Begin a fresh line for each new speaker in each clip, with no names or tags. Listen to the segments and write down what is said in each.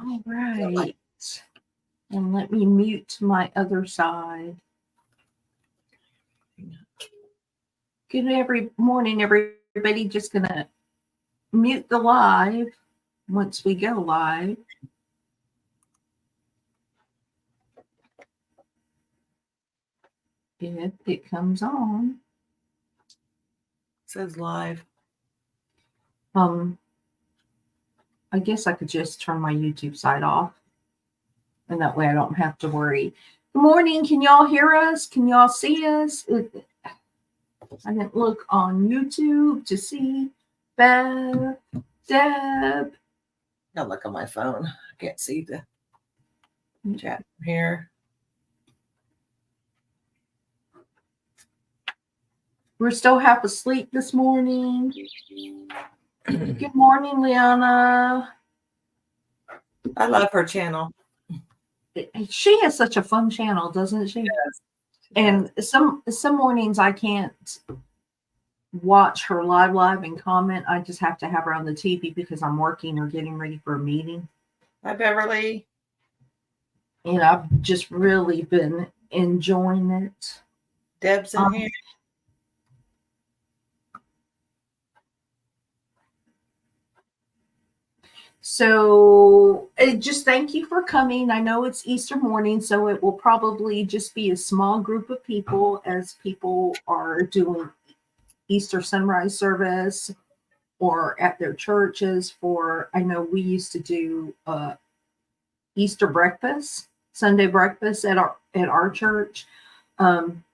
All right. And let me mute my other side. Good morning, everybody. Just going to mute the live once we go live. If it comes on.
It says live.
I guess I could just turn my YouTube side off. And that way I don't have to worry. Good morning. Can y'all hear us? Can y'all see us? I didn't look on YouTube to see Bev, Deb.
I'll look on my phone. I can't see the chat from here.
We're still half asleep this morning. Good morning, Liana.
I love her channel.
She has such a fun channel, doesn't she?
Yes.
And some mornings I can't watch her live and comment. I just have to have her on the TV because I'm working or getting ready for a meeting.
Hi, Beverly.
And I've just really been enjoying it.
Deb's in here.
So just thank you for coming. I know it's Easter morning, so it will probably just be a small group of people as people are doing Easter sunrise service or at their churches I know we used to do Easter breakfast, Sunday breakfast at our church. Want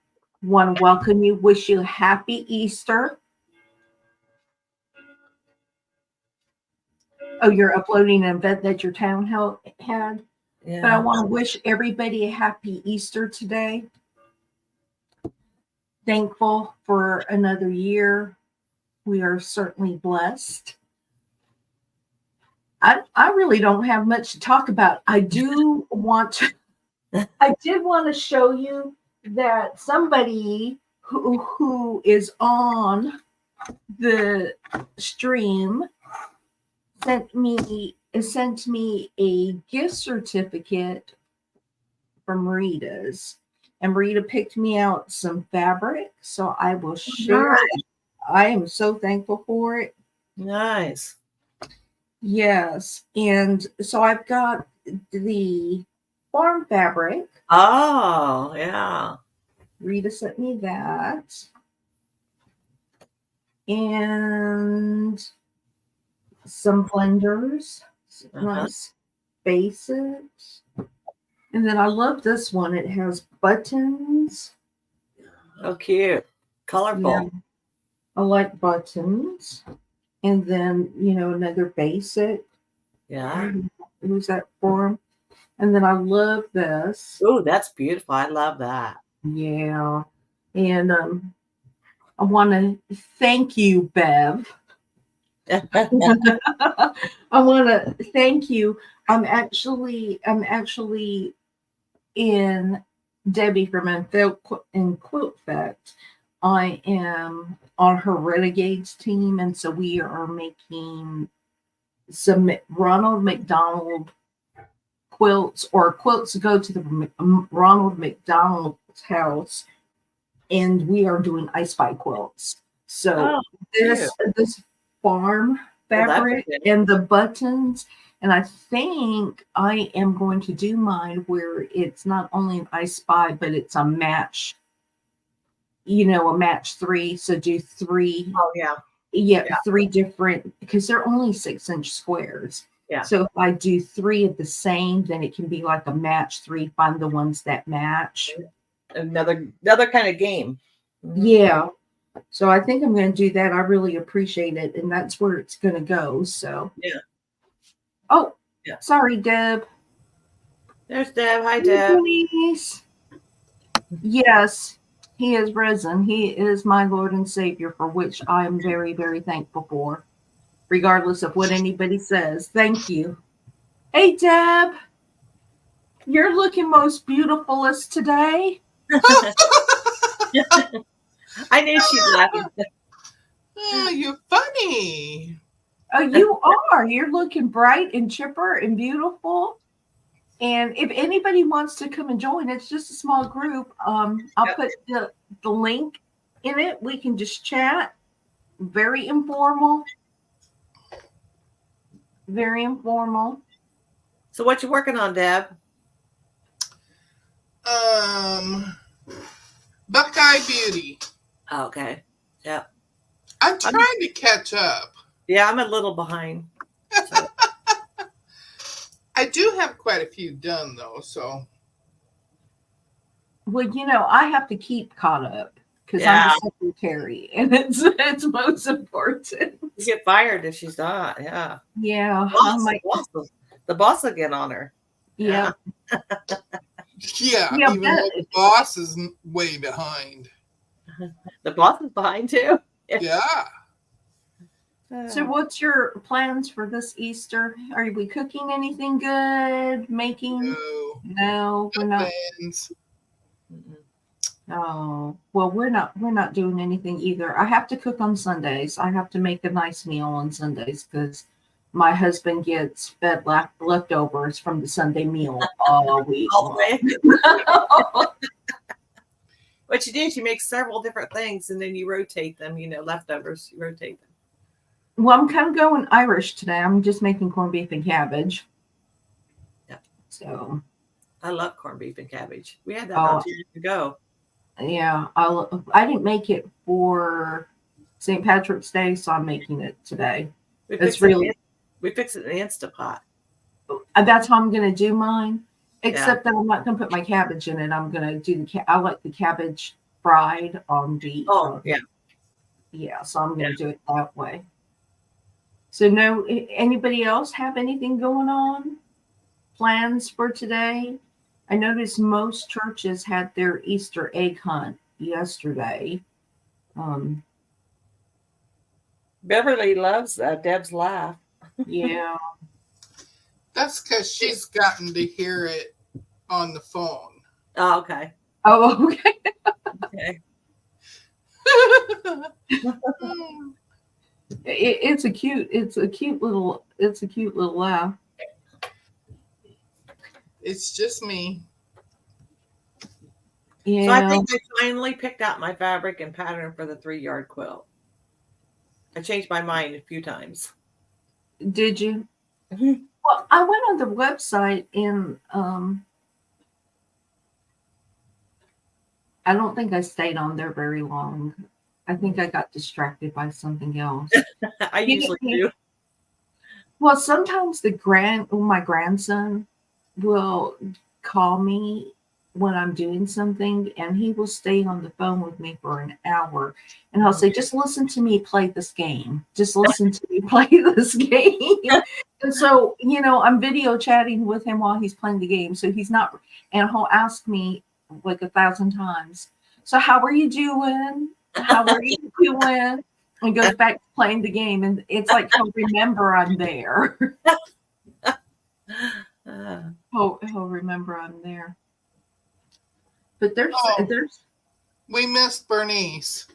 to welcome you, wish you a happy Easter. Oh, you're uploading an event that your town had? Yeah. But I want to wish everybody a happy Easter today. Thankful for another year. We are certainly blessed. I really don't have much to talk about. I did want to show you that somebody who is on the stream sent me a gift certificate from Rita's, and Rita picked me out some fabric, so I will share it. I am so thankful for it.
Nice.
Yes, and so I've got the farm fabric.
Oh, yeah.
Rita sent me that. And some blenders, nice basics. And then I love this one. It has buttons.
Oh, cute. Colorful.
Yeah, I like buttons. And then, another basic.
Yeah.
Who's that for? And then I love this.
Oh, that's beautiful. I love that.
Yeah. And I want to thank you, Bev. I want to thank you. I'm actually in Debbie from in Quilt Fact. I am on her Renegades team, and so we are making some Ronald McDonald quilts, or quilts go to the Ronald McDonald's house, and we are doing I Spy quilts. So this farm fabric and the buttons, and I think I am going to do mine where it's not only an I Spy, but it's a match, a match 3. So do 3.
Oh, yeah.
Yeah, 3 different, because they're only 6-inch squares.
Yeah.
So if I do 3 of the same, then it can be like a match 3, find the ones that match.
Another kind of game.
Mm-hmm. Yeah. So I think I'm going to do that. I really appreciate it. And that's where it's going to go. So,
yeah.
Oh, yeah. Sorry, Deb.
There's Deb. Hi, Deb.
Please. Yes, he is risen. He is my Lord and Savior, for which I am very, very thankful for, regardless of what anybody says. Thank you. Hey, Deb. You're looking most beautifulest today.
I knew she'd laugh.
Oh, you're funny.
Oh, you are. You're looking bright and chipper and beautiful. And if anybody wants to come and join, it's just a small group. I'll
Yep.
put the link in it. We can just chat. Very informal. Very informal.
So what you working on, Deb?
Um, Buckeye Beauty.
Okay. Yeah.
I'm trying to catch up.
Yeah, I'm a little behind. So.
I do have quite a few done though, so
Well, I have to keep caught up because I'm
Yeah.
the secretary, and it's most important.
You get fired if she's not. Yeah.
Yeah,
The boss will get on her.
yeah,
yeah,
yeah.
even though the boss is way behind.
The boss is behind too.
Yeah.
So, what's your plans for this Easter? Are we cooking anything good? Making? No, we're not.
Plans.
Oh, well, we're not doing anything either. I have to cook on Sundays. I have to make a nice meal on Sundays because my husband gets fed leftovers from the Sunday meal all week.
What you do is you make several different things and then you rotate them, leftovers, you rotate them.
Well, I'm kind of going Irish today. I'm just making corned beef and cabbage.
Yeah.
So.
I love corned beef and cabbage. We had that about 2 years ago.
Yeah, I didn't make it for St. Patrick's Day, so I'm making it today.
We fix it in the Instapot.
That's how I'm going to do mine. Except that I'm not going to put my cabbage in it. I'm going to do I like the cabbage fried on the.
Yeah.
Yeah, so I'm going to do it that way. So, no, anybody else have anything going on? Plans for today? I noticed most churches had their Easter egg hunt yesterday.
Beverly loves Deb's laugh.
Yeah.
That's because she's gotten to hear it on the phone.
Oh, okay.
Oh, okay.
Okay.
It's a cute little laugh.
It's just me.
Yeah.
So I think I finally picked out my fabric and pattern for the 3-yard quilt. I changed my mind a few times.
Did you?
Mm-hmm.
Well, I went on the website and I don't think I stayed on there very long. I think I got distracted by something else.
I usually do.
Well, sometimes my grandson will call me when I'm doing something, and he will stay on the phone with me for an hour, and I'll say, "Just listen to me play this game. Just listen to me play this game." And so, I'm video chatting with him while he's playing the game. So he's not, and he'll ask me like 1,000 times, "So how are you doing? How are you doing?" And goes back to playing the game, and it's like he'll remember I'm there. He'll remember I'm there. But there's
we missed Bernice.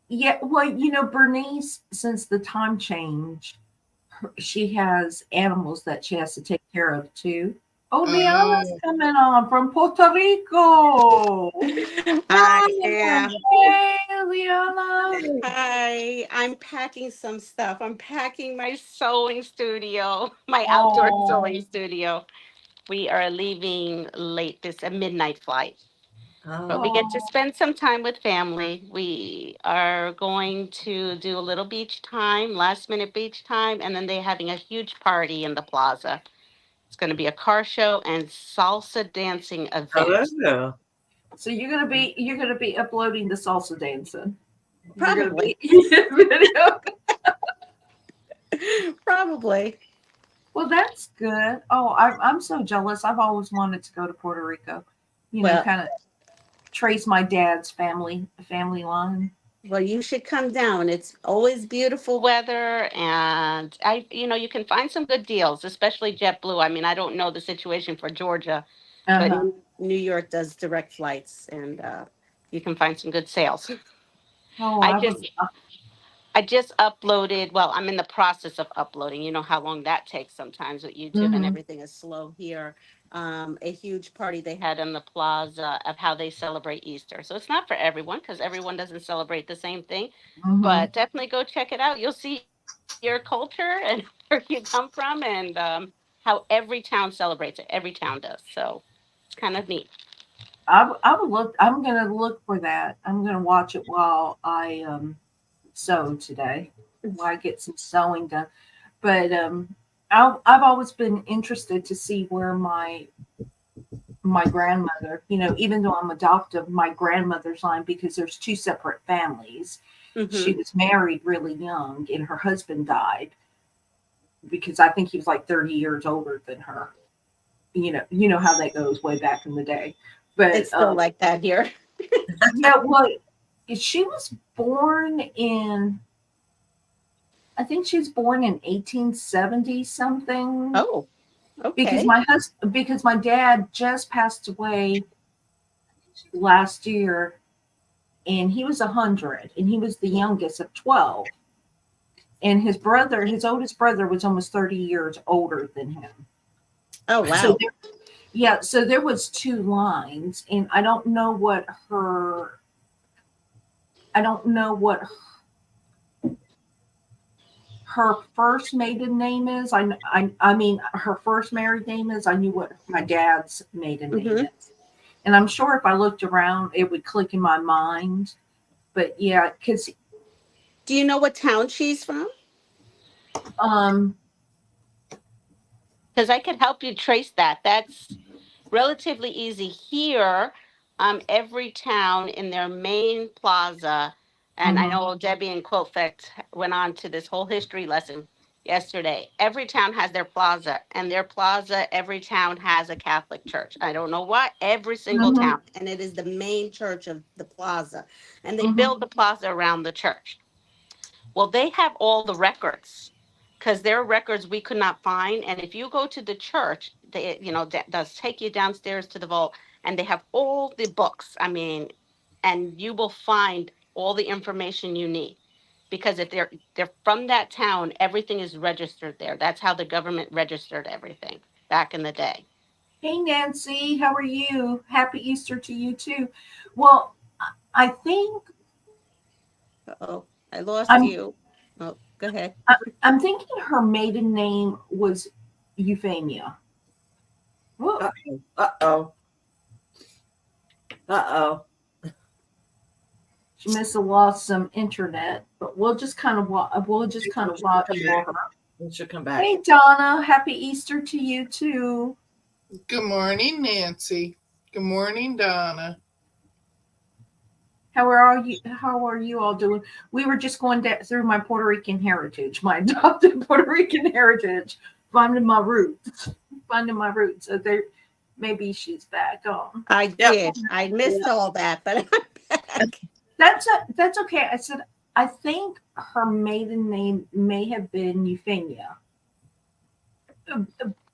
Yeah, well, Bernice, since the time change, she has animals that she has to take care of too. Oh, Liana's coming on from Puerto Rico.
Hi, yeah.
Hey, Liana.
Hi, I'm packing some stuff. I'm packing my sewing studio, my outdoor sewing studio. We are leaving late. This a midnight flight, but we get to spend some time with family. We are going to do a little beach time, last minute beach time, and then they're having a huge party in the plaza. It's going to be a car show and salsa dancing event.
Oh.
So you're gonna be uploading the salsa dancing.
Probably.
Video.
Probably.
Well, that's good. Oh, I'm so jealous. I've always wanted to go to Puerto Rico. Kind of trace my dad's family line.
Well, you should come down. It's always beautiful weather, and you can find some good deals, especially JetBlue. I mean, I don't know the situation for Georgia, but New York does direct flights, and you can find some good sales.
Oh,
I just uploaded, well, I'm in the process of uploading. You know how long that takes sometimes with YouTube, and
Mm-hmm.
everything is slow here. A huge party they had in the plaza of how they celebrate Easter. So it's not for everyone because everyone doesn't celebrate the same thing,
Mm-hmm.
but definitely go check it out. You'll see your culture and where you come from, and how every town celebrates it. Every town does. So it's kind of neat.
I would look. I'm gonna look for that. I'm gonna watch it while I sew today. While I get some sewing done. But I've always been interested to see where my grandmother, even though I'm adoptive, my grandmother's line, because there's two separate families. She
Mm-hmm.
was married really young, and her husband died because I think he was like 30 years older than her. You know how that goes way back in the day. But
It's still like that here.
yeah, well, she was born in, I think she was born in 1870 something.
Oh,
Because
okay.
because my dad just passed away last year, and he was 100, and he was the youngest of 12. And his oldest brother, was almost 30 years older than him.
Oh,
So
wow.
yeah, so there was two lines, and I don't know what her first maiden name is. I mean her first married name is. I knew what my dad's maiden name
Mm-hmm.
is, and I'm sure if I looked around, it would click in my mind. But yeah, because
Do you know what town she's from?
um,
Because I could help you trace that. That's relatively easy here. Every town in their main plaza, and I
mhm,
know Debbie and Quiltfect went on to this whole history lesson yesterday. Every town has their plaza, and their plaza, every town has a Catholic church. I don't know why, every single
mhm,
town, and it is the main church of the plaza, and they
mhm,
build the plaza around the church. Well, they have all the records because there are records we could not find. And if you go to the church, they, that does take you downstairs to the vault, and they have all the books. I mean, and you will find all the information you need because if they're from that town, everything is registered there. That's how the government registered everything back in the day.
hey Nancy, how are you? Happy Easter to you too. Well, I think
Oh, I lost
I'm
you. Oh, go ahead.
I'm thinking her maiden name was Euphemia. Whoa,
Uh-oh. Uh-oh. Uh-oh.
she must have lost some internet, but we'll just kind of watch
Come
for
back.
her.
It should come back.
Hey Donna, happy Easter to you too.
Good morning, Nancy. Good morning, Donna.
How are you all doing? We were just going through my Puerto Rican heritage, my adopted Puerto Rican heritage, finding my roots, finding my roots. So there, maybe she's back on.
I
Yep.
did. I
Yeah,
missed all that, but I'm back.
that's okay. I said I think her maiden name may have been Euphemia, Uh,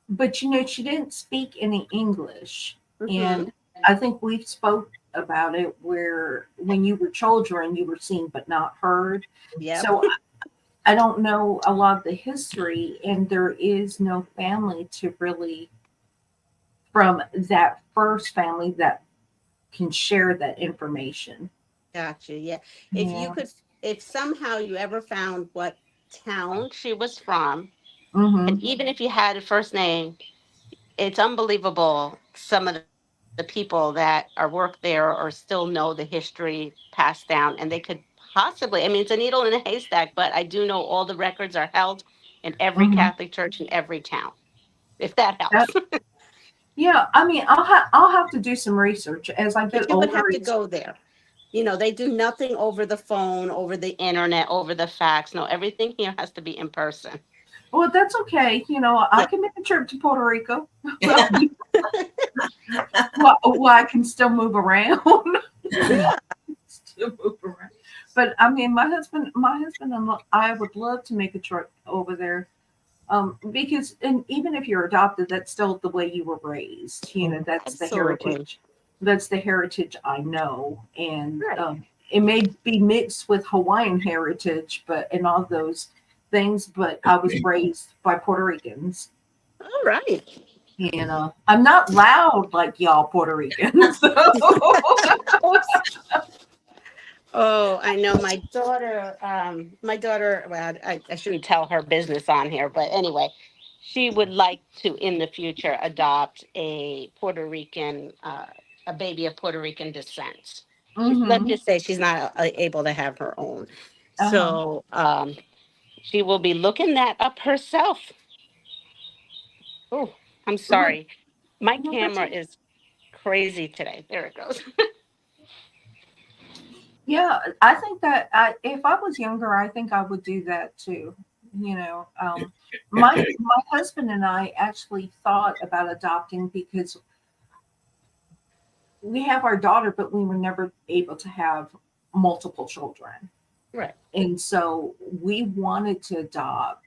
but she didn't speak any English,
Hmm.
and I think we spoke about it where when you were children you were seen but not heard.
Yep.
So I don't know a lot of the history, and there is no family to really from that first family that can share that information.
Gotcha. Yeah. If you
Yeah.
could, if somehow you ever found what town she was from, and
Mm-hmm.
even if you had a first name, it's unbelievable. Some of the people that are work there or still know the history passed down, and they could possibly, I mean, it's a needle in a haystack, but I do know all the records are held in every
Mm-hmm.
Catholic church in every town, if that
That,
helps.
yeah. I mean, I'll have to do some research as I get
But you would
older.
have to go there. They do nothing over the phone, over the internet, over the fax. No, everything here has to be in person.
Well, that's okay. I
Yeah.
can make a trip to Puerto Rico.
Yeah.
Well, I can still move around.
Yeah.
Still move around. But I mean, my husband and I would love to make a trip over there. Because and even if you're adopted, that's still the way you were raised. That's the
Absolutely.
heritage. That's the heritage I know. And
Right.
it may be mixed with Hawaiian heritage, but and all those things. But I was raised by Puerto Ricans,
All right.
and I'm not loud like y'all Puerto Ricans. So.
Oh, I know my daughter. Well, I shouldn't tell her business on here, but anyway, she would like to in the future adopt a baby of Puerto Rican descent. Let's
Hmm.
just say she's not able to have her own.
Uh-huh.
So she will be looking that up herself. Oh, I'm
Well,
sorry. My
no, that's
camera is crazy today. There it goes.
yeah. I think that if I was younger, I think I would do that too. You know, my husband and I actually thought about adopting because we have our daughter, but we were never able to have multiple children.
Right.
And so we wanted to adopt,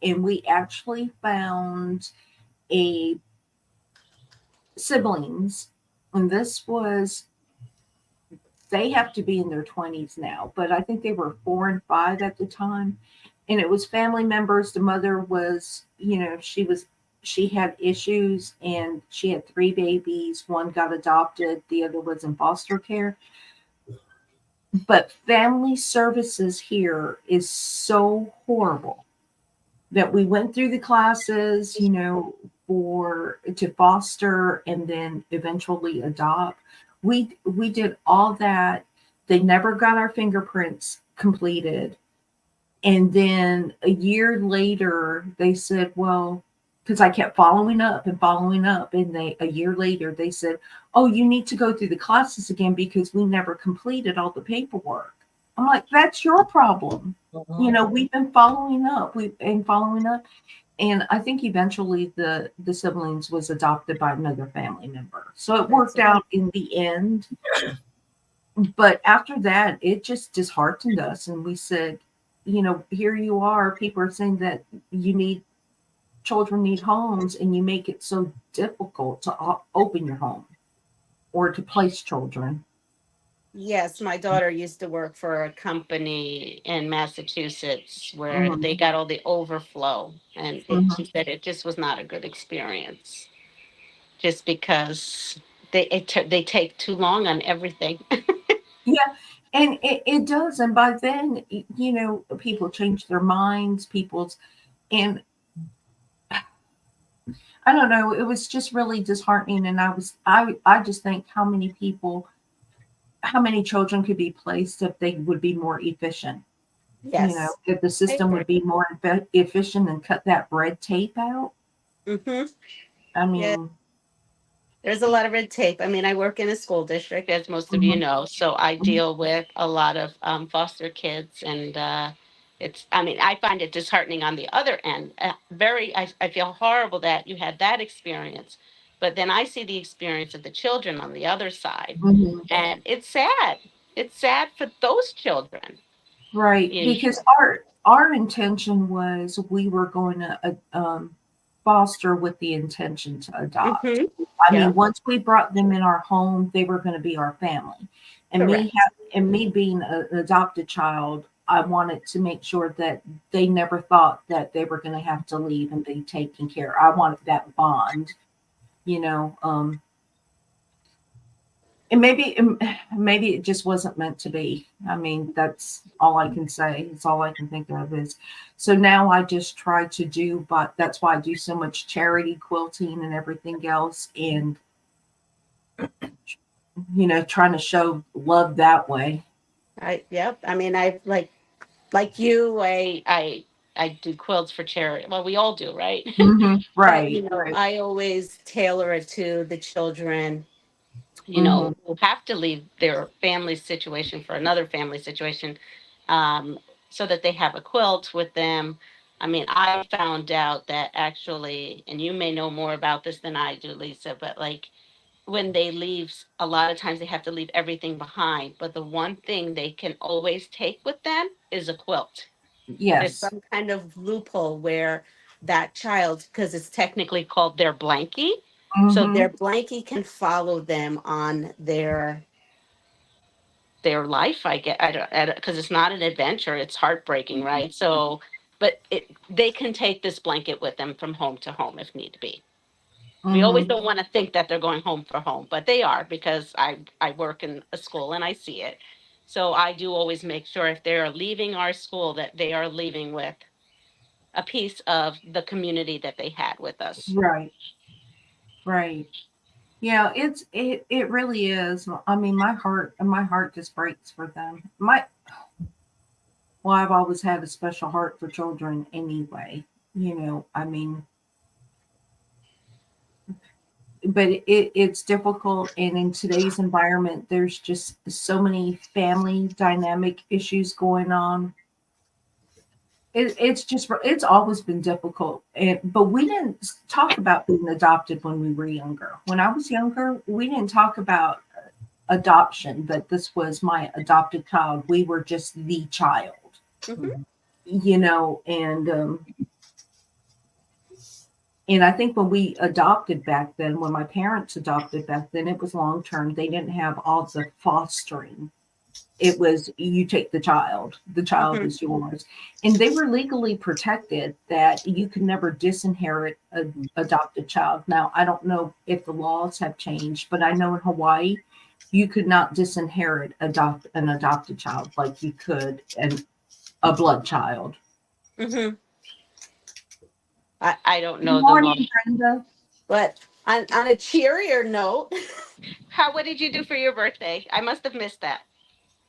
and we actually found a siblings. And this was, they have to be in their 20s now, but I think they were 4 and 5 at the time. And it was family members. The mother was, she had issues and she had 3 babies. One got adopted, the other was in foster care. But family services here is so horrible that we went through the classes, for to foster and then eventually adopt. We did all that. They never got our fingerprints completed. And then a year later, they said, well, because I kept following up and following up. And a year later, they said, oh, you need to go through the classes again because we never completed all the paperwork. I'm like, that's your problem. We've been following up. We've been following up. And I think eventually the siblings was adopted by another family member. So it
That's
worked
it.
out in the end. But after that, it just disheartened us. And we said, here you are. People are saying that children need homes, and you make it so difficult to open your home or to place children.
Yes, my daughter used to work for a company in Massachusetts where
Hmm.
they got all the overflow, and she
Hmm.
said it just was not a good experience, just because they take too long on everything.
Yeah, and it does. And by then, people change their minds, and I don't know, it was just really disheartening. And I just think how many children could be placed if they would be more efficient.
Yes,
If the
I
system
agree.
would be more efficient and cut that red tape out.
Mm-hmm.
I
Yeah,
mean,
there's a lot of red tape. I mean, I work in a school district, as most of you
mhm,
know, so I
mhm,
deal with a lot of foster kids, and I mean, I find it disheartening on the other end. I feel horrible that you had that experience, but then I see the experience of the children on the other side,
mhm.
and it's sad. It's sad for those children.
Right,
You
because our intention was we were going to foster with the intention to
know.
adopt.
Hmm.
I mean,
Yeah,
once we brought them in our home, they were going to be our family. And
correct.
me being an adopted child, I wanted to make sure that they never thought that they were going to have to leave and be taken care. I wanted that bond, you know. And maybe it just wasn't meant to be. I mean, that's all I can say. It's all I can think of is, so now I just try to do, but that's why I do so much charity quilting and everything else, and trying to show love that way.
Yep. I mean, I like you. I do quilts for charity. Well, we all do, right?
Hmm.
But
Right, right.
I always tailor it to the children,
Hmm.
who have to leave their family situation for another family situation, um, so that they have a quilt with them. I mean, I found out that actually, and you may know more about this than I do, Lisa, but like when they leave, a lot of times they have to leave everything behind. But the one thing they can always take with them is a quilt. There's
Yes.
some kind of loophole where that child, because it's technically called their blankie, so
Hmm.
their blankie can follow them on their their life. I get, I don't, because it's not an adventure. It's heartbreaking, right? So, but they can take this blanket with them from home to home if need be. We always
Mhm.
don't want to think that they're going home for home, but they are, because I work in a school and I see it. So I do always make sure if they are leaving our school that they are leaving with a piece of the community that they had with us.
Right. Right. Yeah, it really is. I mean, my heart just breaks for them. I've always had a special heart for children anyway. I mean, but it's difficult, and in today's environment, there's just so many family dynamic issues going on. It's always been difficult, but we didn't talk about being adopted when we were younger. When I was younger, we didn't talk about adoption, that this was my adopted child. We were just the child,
Hmm.
and I think when we adopted back then, when my parents adopted back then, it was long term. They didn't have all the fostering. It was, you take the child
Hmm.
is yours. And they were legally protected that you could never disinherit an adopted child. Now, I don't know if the laws have changed, but I know in Hawaii, you could not adopt an adopted child like you could a blood child.
Hmm. I don't
Good
know the law,
morning, Brenda.
but on a cheerier note, what did you do for your birthday? I must have missed that.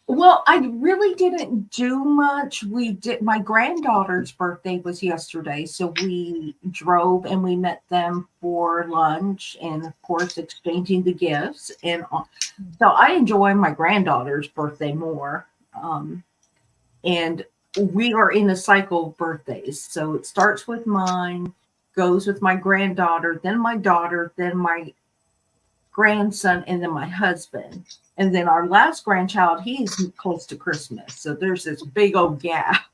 Well, I really didn't do much. My granddaughter's birthday was yesterday, so we drove and we met them for lunch and, of course, exchanging the gifts. So I enjoy my granddaughter's birthday more. And we are in a cycle of birthdays. So it starts with mine, goes with my granddaughter, then my daughter, then my grandson, and then my husband. And then our last grandchild, he's close to Christmas. So there's this big old gap.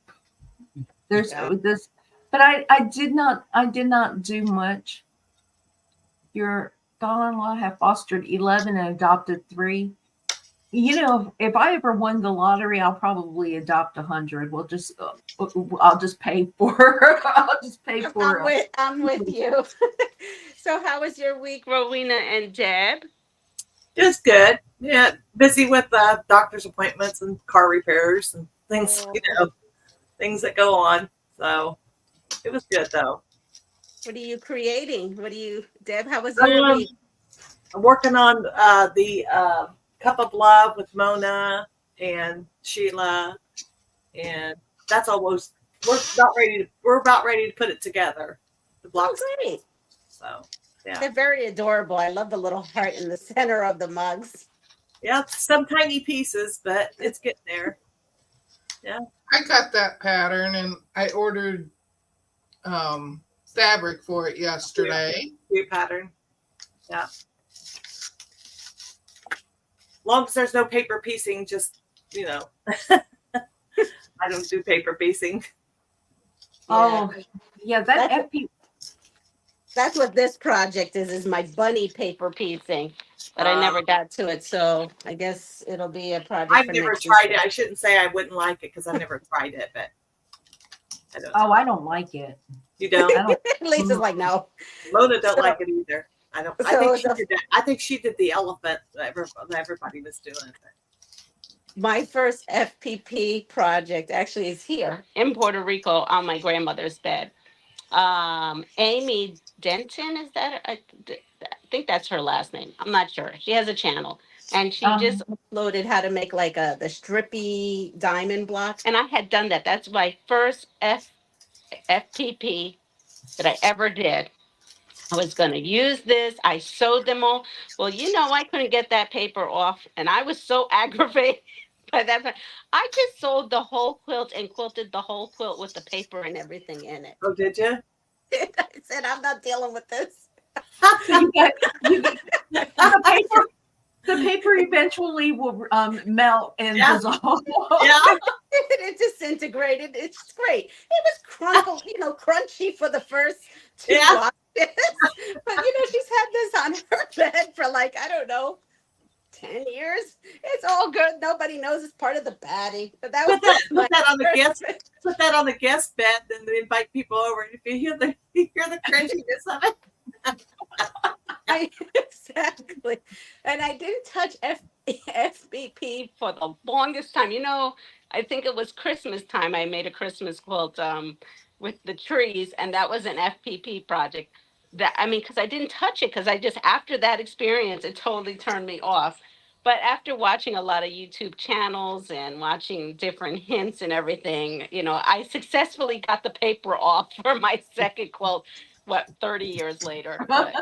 There's
Yeah.
this, but I did not do much. Your daughter-in-law have fostered 11 and adopted 3. If I ever won the lottery, I'll probably adopt 100. I'll just pay for, I'll just pay for
I'm with you. So how was your week, Rowena and Deb?
It was good. Yeah, busy with doctor's appointments and car repairs and things, things that go on. So it was good though.
What are you creating? Deb, how was your
Um,
week?
I'm working on the Cup of Love with Mona and Sheila, and that's almost we're about ready to put it together. The
Oh,
blocks.
great.
So yeah,
They're very adorable. I love the little heart in the center of the mugs.
yeah, some tiny pieces, but it's getting there. Yeah,
I got that pattern and I ordered fabric for it yesterday.
new pattern. Yeah. Long as there's no paper piecing, just I don't do paper piecing.
Oh, yeah, that
That's
FP.
that's what this project is my bunny paper piecing. But I never got to it, so I guess it'll be a project
I've
for
never
next
tried
year.
it. I shouldn't say I wouldn't like it because I've never tried it, but I don't.
Oh, I don't like it.
You don't?
I don't.
Lisa's like, no.
Mona don't
So,
like it either. I don't. I
so
think she did that. I think she did the elephant that everybody was doing.
my first FPP project actually is here in Puerto Rico on my grandmother's bed. Amy Denton, is that? I think that's her last name. I'm not sure. She has a channel, and she just
Um,
uploaded how to make like the strippy diamond block. And I had done that. That's my first FPP that I ever did. I was going to use this. I sewed them all. Well, I couldn't get that paper off, and I was so aggravated by that. I just sewed the whole quilt and quilted the whole quilt with the paper and everything in it.
Oh, did you?
I said, I'm not dealing with this.
so the paper. The paper eventually will melt and
Yeah.
dissolve.
Yeah.
It disintegrated. It's great. It was crunchy for the first 2
Yeah.
washes. But she's had this on her bed for like, I don't know, 10 years. It's all good. Nobody knows it's part of the batting. But that was
Put that on the guest. Put that on the guest bed, and then invite people over. If you hear the crunchiness of it.
Exactly. And I didn't touch FBP for the longest time. I think it was Christmas time. I made a Christmas quilt with the trees, and that was an FPP project. Because I didn't touch it because I just after that experience, it totally turned me off. But after watching a lot of YouTube channels and watching different hints and everything, I successfully got the paper off for my second quilt. What 30 years later? But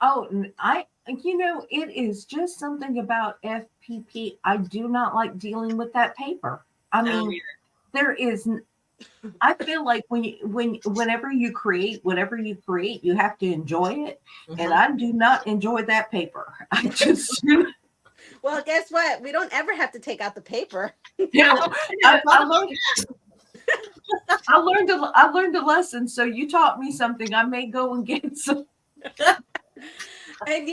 Oh, it is just something about FPP. I do not like dealing with that paper. I mean, there is. I feel like whenever you create whatever you create, you have to enjoy it, and I do not enjoy that paper. I just.
Well, guess what? We don't ever have to take out the paper.
I learned. I learned a lesson. So you taught me something. I may go and get some.
And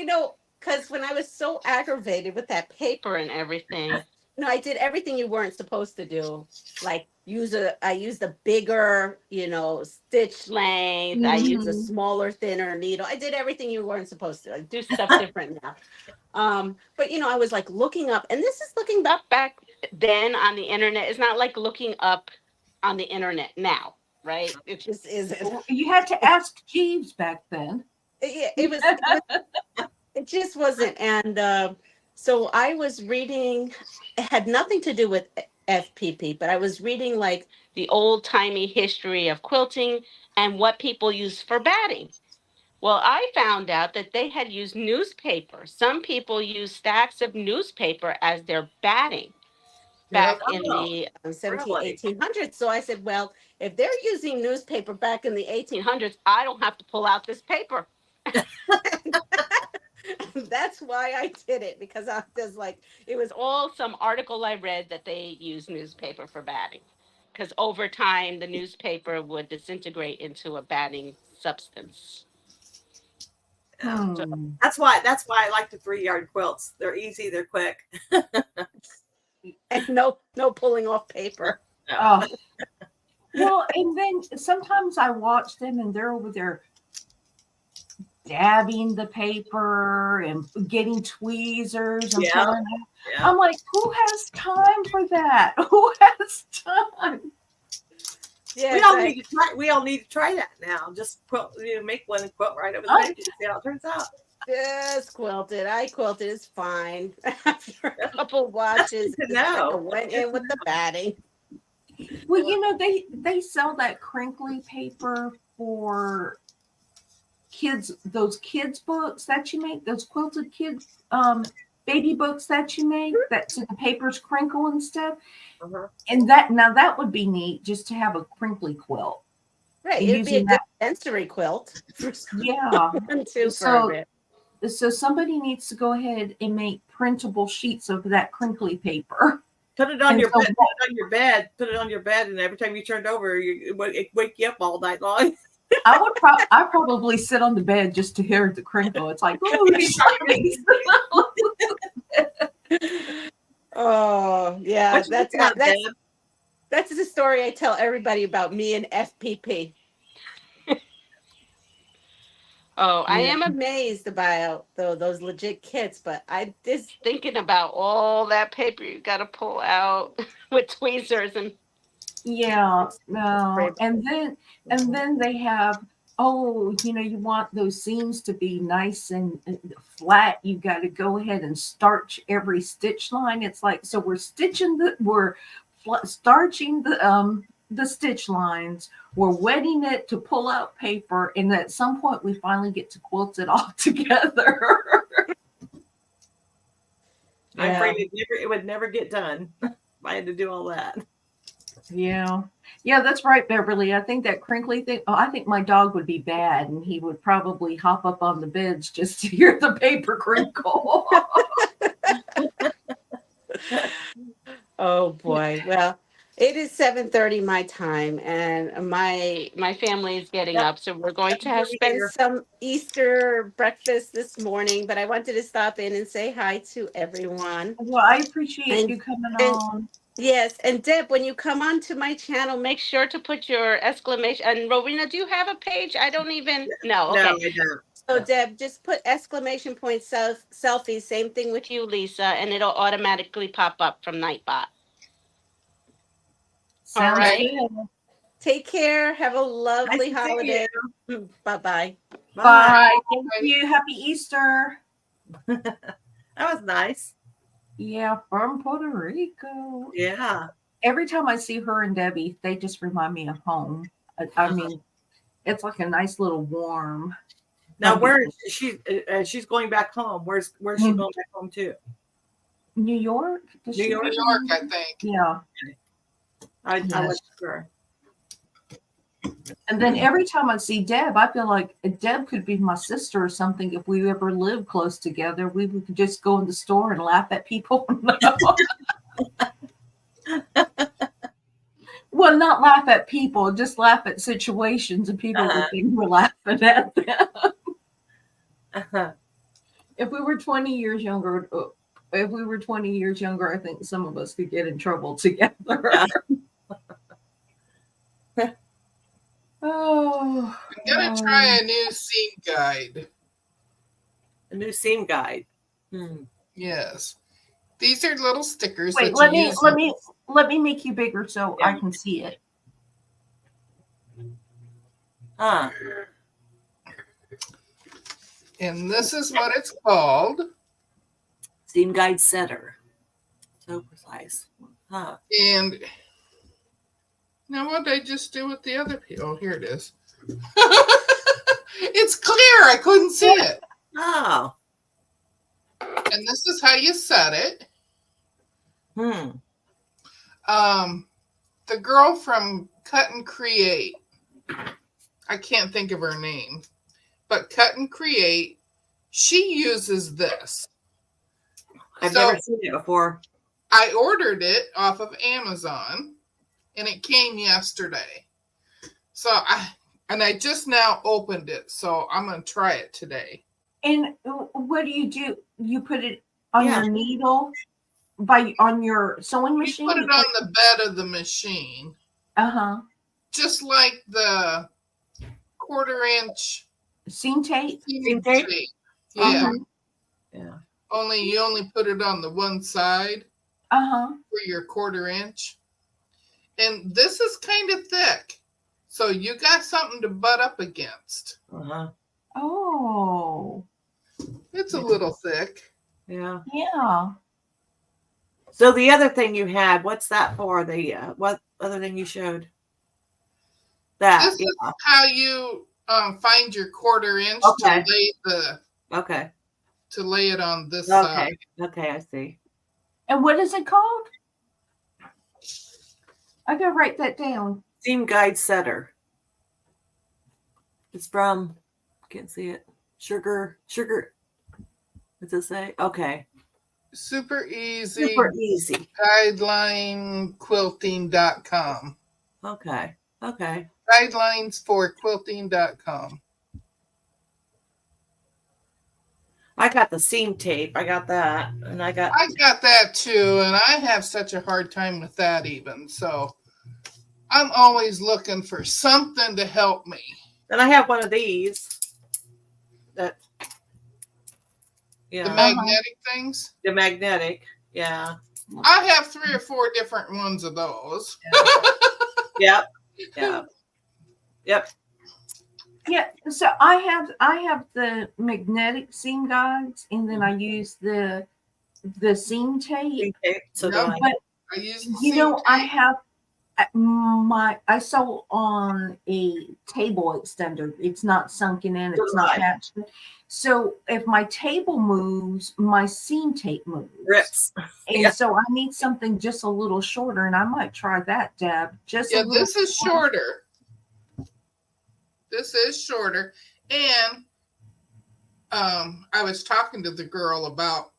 because when I was so aggravated with that paper and everything, I did everything you weren't supposed to do. Like I used a bigger, stitch length. I used a smaller, thinner needle. I did everything you weren't supposed to. I do stuff different now. But I was like looking up, and this is looking back then on the internet. It's not like looking up on the internet now, right? It just isn't.
You had to ask Jeeves back then.
It just wasn't. And so I was reading, it had nothing to do with FPP, but I was reading like the old timey history of quilting and what people use for batting. Well, I found out that they had used newspaper. Some people use stacks of newspaper as their batting back in the 1800s. So I said, well, if they're using newspaper back in the 1800s, I don't have to pull out this paper. That's why I did it, because I was like, it was all some article I read that they use newspaper for batting. Because over time, the newspaper would disintegrate into a batting substance.
So that's why I like the 3-yard quilts. They're easy, they're quick.
And no pulling off paper.
Oh. Well, and then sometimes I watch them and they're over there dabbing the paper and getting tweezers and pulling out. I'm like, who has time for that? Who has time?
Yeah, we all need to try that now. Just quilt, make one and quilt right over the bench and see how it turns out.
Just quilted. I quilted. It's fine. After a couple watches, I went in with the batting.
Well, they sell that crinkly paper for kids, those kids books that you make, those quilted kids baby books that you make, that so the papers crinkle and stuff. And that would be neat, just to have a crinkly quilt.
Right, it'd be a good sensory quilt.
Yeah. So somebody needs to go ahead and make printable sheets of that crinkly paper.
Put it on your bed. Put it on your bed, and every time you turned over, it wake you up all night long.
I probably sit on the bed just to hear the crinkle. It's like,
oh yeah, that's the story I tell everybody about me and FPP. Oh, I am amazed about those legit kits, but I just thinking about all that paper you got to pull out with tweezers and
and then they have you want those seams to be nice and flat. You got to go ahead and starch every stitch line. It's like, so we're starching the stitch lines, we're wetting it to pull out paper, and at some point we finally get to quilt it all together.
I'm afraid it would never get done if I had to do all that.
Yeah, that's right, Beverly. I think that crinkly thing, I think my dog would be bad, and he would probably hop up on the beds just to hear the paper crinkle.
Oh boy. Well, It is 7:30 my time, and my family is getting
Yep.
up, so we're going to
Over
have spent
here.
some Easter breakfast this morning. But I wanted to stop in and say hi to everyone.
Well, I appreciate
And
you coming
and
on.
yes, and Deb, when you come onto my channel, make sure to put your exclamation. And Rowena, do you have a page? I don't even know.
No,
Okay,
I don't.
so
No.
Deb, just put exclamation point selfie. Same thing with you, Lisa, and it'll automatically pop up from Nightbot. All
Sounds
right.
good.
Take care. Have a
Nice
lovely
to see you.
holiday. Bye bye.
Bye.
Bye. Thank you. Happy Easter.
That was nice.
Yeah, from Puerto Rico.
Yeah.
Every time I see her and Debbie, they just remind me of home. I mean, it's like a nice little warm.
Now,
fuzzy
where is she? She's going back home. Where's she going back home to?
New York? Does
New
she
York?
New York, I think.
Yeah.
I
Yes.
wasn't sure.
And then every time I see Deb, I feel like Deb could be my sister or something. If we ever lived close together, we would just go in the store and laugh at people. Well, not laugh at people, just laugh at situations, and people would think we're laughing at them. If we were 20 years younger, I think some of us could get in trouble together. Oh,
I'm gonna try a new seam guide.
A new seam guide.
Yes, these are little stickers.
wait,
that you use
let me make you bigger so I can see it.
And this is what it's called.
Seam guide setter. So precise.
And now what did I just do with the other piece? Oh, here it is. It's clear. I couldn't see it.
Oh.
And this is how you set it. The girl from Cut and Create, I can't think of her name, but Cut and Create, she uses this.
I've never seen it before.
I ordered it off of Amazon, and it came yesterday. So I just now opened it, so I'm going to try it today.
And what do? You put it on your needle on your sewing machine?
You put it on the bed of the machine.
Uh-huh.
Just like the 1/4-inch
seam tape.
Seam tape?
Yeah.
Yeah.
Only you only put it on the one side.
Uh-huh.
For your 1/4-inch. And this is kind of thick. So you got something to butt up against.
Oh.
It's a little thick.
Yeah.
Yeah.
So the other thing you had, what's that for? The what other thing you showed? That.
This is how you find your 1/4-inch
Okay.
to lay the to lay it on this side.
Okay, I see.
And what is it called? I gotta write that down.
Seam guide setter. It's from, can't see it. Sugar. What's it say? Okay.
Super easy.
Super easy.
Guidelinequilting.com.
Okay.
Guidelines for quilting.com.
I got the seam tape. I got that. And I got
that too, and I have such a hard time with that even. So I'm always looking for something to help me.
And I have one of these. The
magnetic things?
The magnetic. Yeah.
I have 3 or 4 different ones of those.
Yep.
Yeah, so I have the magnetic seam guides, and then I use the seam tape.
So
Yep.
But
I use
I have I sew on a table extender. It's not sunken in. It's not patched. So if my table moves, my seam tape moves.
Rips.
And so I need something just a little shorter, and I might try that, Deb.
This is shorter. This is shorter. And I was talking to the girl about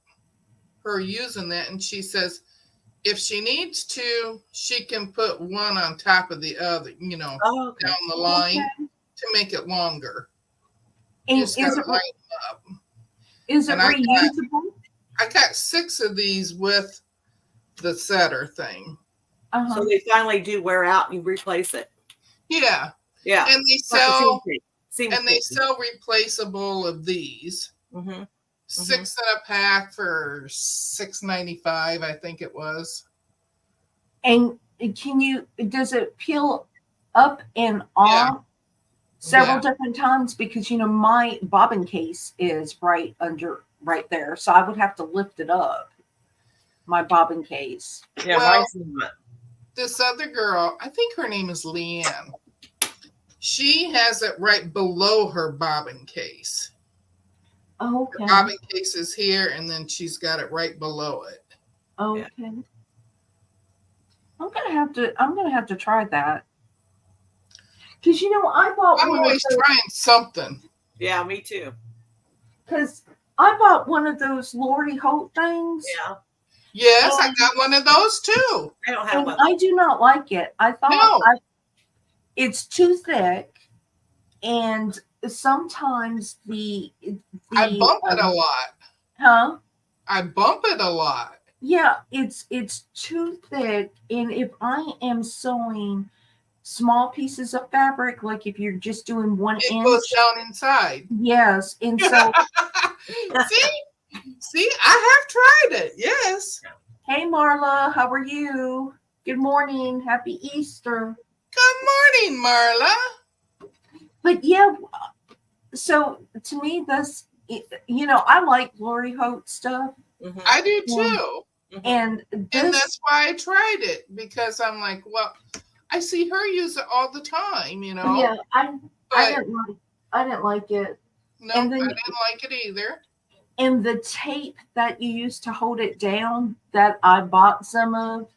her using that, and she says, if she needs to, she can put one on top of the other,
Oh, okay.
down the line
Okay.
to make it longer.
And
You just gotta line them up.
is it
And I
reusable?
got 6 of these with the setter thing.
So they finally do wear out and you replace it.
Yeah.
Yeah.
And they
Like a
sell
seam
and they
stick.
sell replaceable of these.
Mm-hmm.
6 in a pack for $6.95, I think it was.
And does it peel up and off several
Yeah.
different times? Because my bobbin case is right there. So I would have to lift it up. My bobbin case.
Yeah,
Well,
mine's not.
This other girl, I think her name is Leanne. She has it right below her bobbin case.
Oh,
Her
okay.
bobbin case is here, and then she's got it right below it.
Okay. I'm gonna have to try that. Because I bought
I'm
one
always
of those.
trying something.
Yeah, me too.
Because I bought one of those Lori Holt things.
Yeah.
Yes, I got one of those too.
I don't have
And
one.
I do not like it. I thought it's too thick, and sometimes
I bump it a lot.
Huh?
I bump it a lot.
Yeah, it's too thick, and if I am sewing small pieces of fabric, like if you're just doing 1
It
inch,
goes down inside.
yes, and so
See, I have tried it. Yes.
hey Marla, how are you? Good morning, happy Easter.
Good morning, Marla.
But yeah, so to me, I like Lori Holt stuff,
Mm-hmm.
I do too.
and
And
this,
that's why I tried it, because I'm like, well, I see her use it all the time,
yeah, I
But
didn't like it.
no,
and then-
I didn't like it either.
And the tape that you use to hold it down, that I bought some of,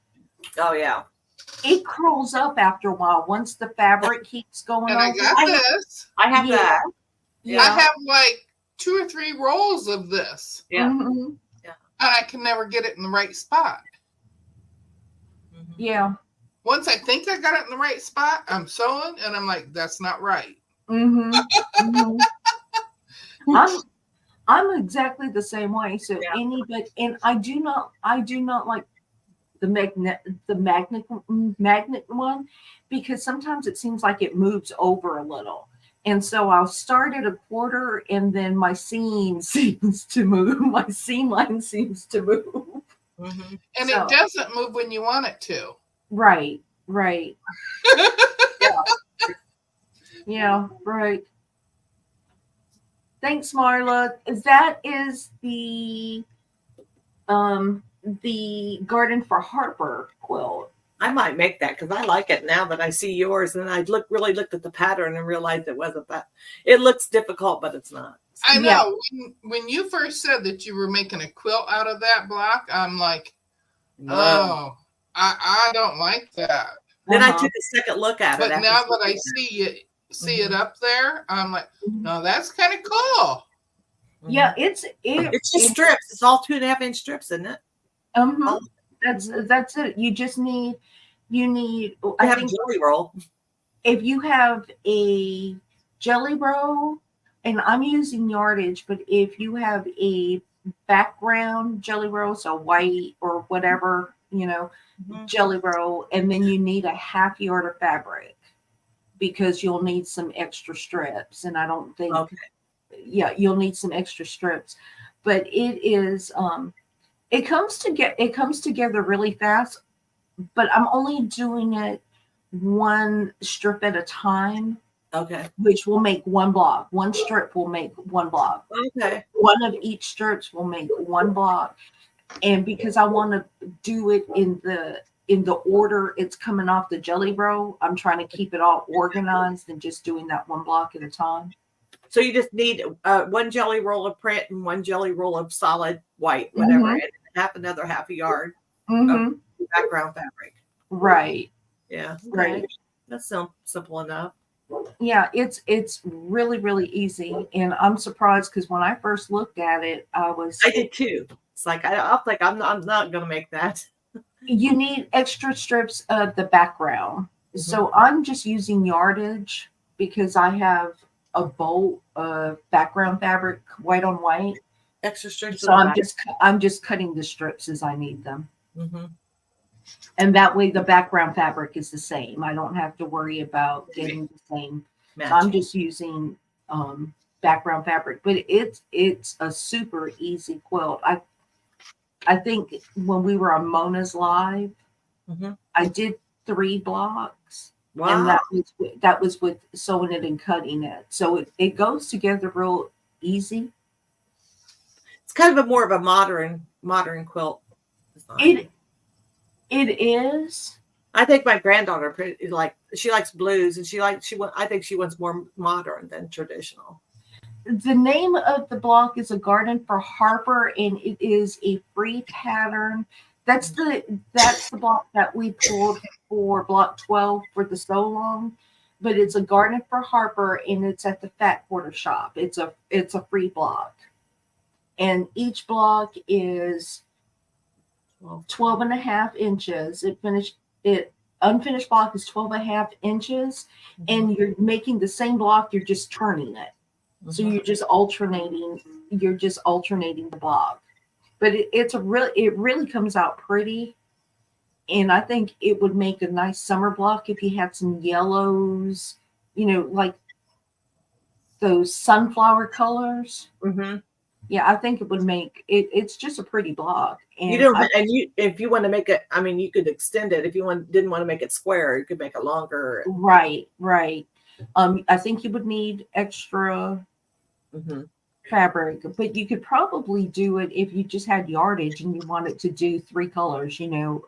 Oh yeah.
it curls up after a while once the fabric keeps going
And I
over.
got this.
I have
Yeah.
that.
Yeah.
I have like 2 or 3 rolls of this,
Yeah.
Mhm.
and I can never get it in the right spot.
Mm-hmm.
Yeah.
Once I think I got it in the right spot, I'm sewing, and I'm like, that's not right.
Mm-hmm. Mm-hmm. I'm exactly the same way. So
Yeah.
and I do not like the magnet one, because sometimes it seems like it moves over a little. And so I'll start at a quarter, and then my seam seems to move. My seam line seems to move.
Mm-hmm.
And
So-
it doesn't move when you want it to.
Right. Yeah, right. Thanks, Marla. That is the Garden for Harper quilt.
I might make that because I like it now that I see yours, and I really looked at the pattern and realized it wasn't that. It looks difficult, but it's not.
I
Yeah.
know. When you first said that you were making a quilt out of that block, I'm like, oh, I don't like that.
Then I
Uh-huh.
took a second look at it.
But
after
now that I
seeing
see it up there, I'm like, no, that's kind of cool.
it.
Yeah,
it's just strips. It's all 2.5 inch strips, isn't it?
That's it. You just need
I
I
have
think
a jelly roll.
if you have a jelly roll, and I'm using yardage, but if you have a background jelly roll, so white or whatever,
Mhm.
jelly roll, and then you need a half yard of fabric, because you'll need some extra strips. And I don't think,
Okay.
you'll need some extra strips, but it is, it comes together really fast, but I'm only doing it one strip at a time,
Okay.
which will make one block. One strip will make one block.
Okay.
One of each strips will make one block. And because I want to do it in the order it's coming off the jelly roll, I'm trying to keep it all organized and just doing that one block at a time.
So you just need one jelly roll of print and one jelly roll of solid white, whatever,
Mhm.
and another half a yard
Mm-hmm.
background fabric.
Right.
Yeah. Okay.
Right.
That's simple enough.
Yeah, it's really, really easy. And I'm surprised, because when I first looked at it,
I did too. It's like I was like, I'm not gonna make that.
You need extra strips of the background. So I'm just using yardage because I have a bolt of background fabric, white on white.
Extra strips
So
of the back.
I'm just cutting the strips as I need them.
Mm-hmm.
And that way the background fabric is the same. I don't have to worry about getting the same. So I'm just using background fabric, but it's a super easy quilt. I think when we were on Mona's live, I did 3 blocks, and
Wow.
that was with sewing it and cutting it. So it goes together real easy.
It's kind of more of a modern quilt design.
It is.
I think my granddaughter she likes blues, and I think she wants more modern than traditional.
The name of the block is A Garden for Harper, and it is a free pattern. That's the block that we pulled for block 12 for the so long, but it's A Garden for Harper, and it's at the Fat Quarter Shop. It's a free block, and each block is 12 and a half inches. Unfinished block is 12 and a half inches, and you're making the same block, you're just turning it. So you're just alternating the block. But it really comes out pretty. And I think it would make a nice summer block if you had some yellows, like those sunflower colors. Yeah, I think it would make it. It's just a pretty block. And
if you want to make it, I mean, you could extend it. If you didn't want to make it square, you could make it longer.
Right. I think you would need extra fabric, but you could probably do it if you just had yardage and you wanted to do 3 colors, and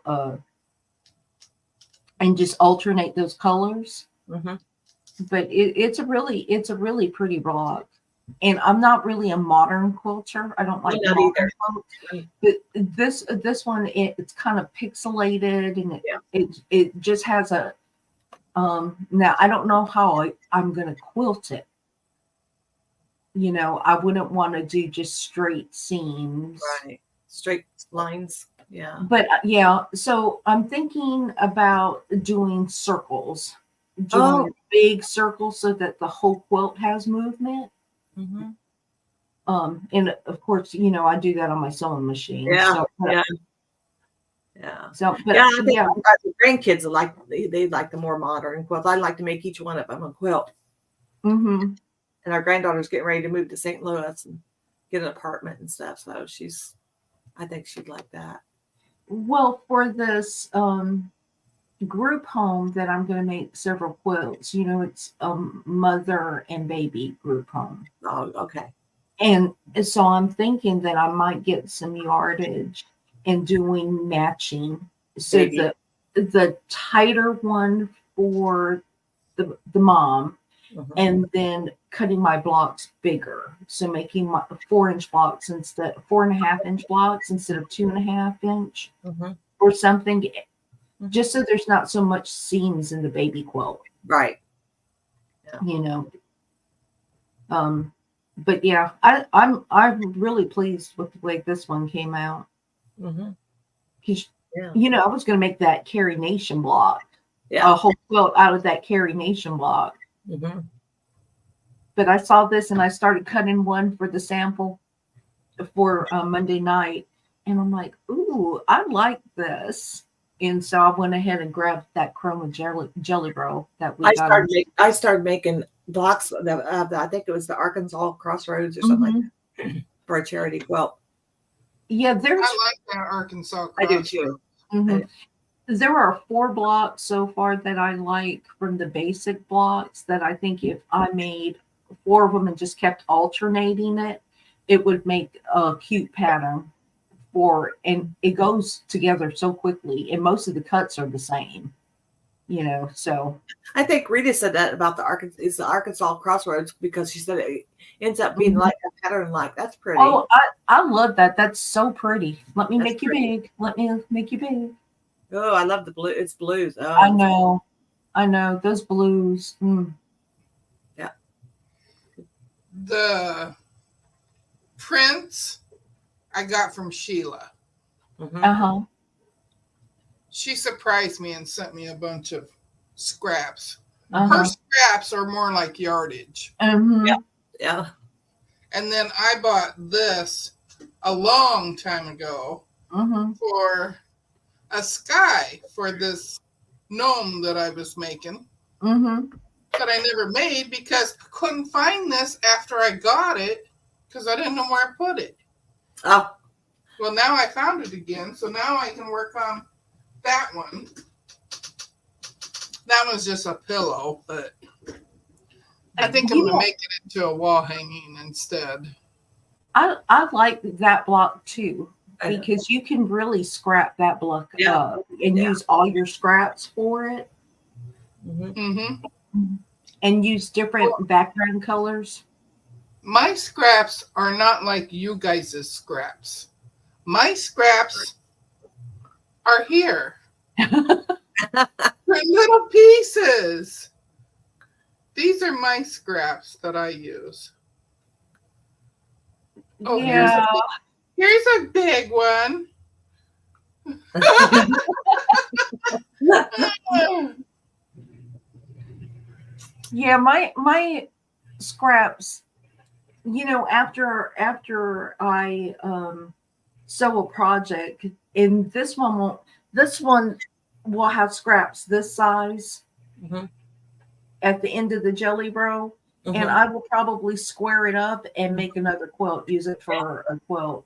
just alternate those colors. But it's a really pretty block. And I'm not really a modern quilter. I don't like modern quilts. But this one, it's kind of pixelated, and it just has a now I don't know how I'm gonna quilt it. I wouldn't want to do just straight seams.
Right. Straight lines. Yeah.
But so I'm thinking about doing circles. Big circles so that the whole quilt has movement. And of course, I do that on my sewing machine.
Yeah.
So,
I think the grandkids they like the more modern quilts. I like to make each one of them a quilt. And our granddaughter's getting ready to move to St. Louis and get an apartment and stuff. So I think she'd like that.
Well, for this group home that I'm going to make several quilts, it's mother and baby group home.
Oh, okay.
And so I'm thinking that I might get some yardage and doing matching. So the tighter one for the mom, and then cutting my blocks bigger. So making my 4-inch blocks 4.5-inch blocks instead of 2.5-inch or something, just so there's not so much seams in the baby quilt.
Right.
Yeah. But yeah, I'm really pleased with the way this one came out. Because I was going to make that Carrie Nation block, a whole quilt out of that Carrie Nation block. But I saw this and I started cutting one for the sample for Monday night, and I'm like, ooh, I like this. And so I went ahead and grabbed that chroma jelly roll that we got.
I started making blocks of I think it was the Arkansas Crossroads or something like that, for a charity quilt.
Yeah,
I like that Arkansas Crossroads.
I do too.
There are 4 blocks so far that I like from the basic blocks that I think if I made 4 of them and just kept alternating it, it would make a cute pattern and it goes together so quickly, and most of the cuts are the same, so.
I think Rita said that about the Arkansas Crossroads, because she said it ends up being like a pattern. Like, that's pretty.
Oh, I love that. That's so pretty. Let me make you big. Let me make you big.
Oh, I love the blue. It's blues. Oh,
I know those blues.
Yeah.
The prints I got from Sheila. she surprised me and sent me a bunch of scraps. Her
Uh-huh.
scraps are more like yardage.
Mhm.
Yeah. Yeah.
And then I bought this a long time ago
Mhm.
for a sky for this gnome that I was making
Mhm.
that I never made because I couldn't find this after I got it because I didn't know where I put it.
Oh,
Well, now I found it again, so now I can work on that one. That one's just a pillow, but I think I'm
You
going to
know,
make it into a wall hanging instead.
I like that block too
I know.
because you can really scrap that block
Yeah.
up and
Yeah.
use all your scraps for it
Mhm.
Mm-hmm.
and use different background colors.
My scraps are not like you guys' scraps. My scraps are here. They're little pieces. These are my scraps that I use. Oh,
Yeah.
here's a big one.
Yeah, my scraps, after I sew a project, and this one will have scraps this size
Mhm.
at the end of the jelly row, and
Mhm.
I will probably square it up and make another quilt, use it for a quilt.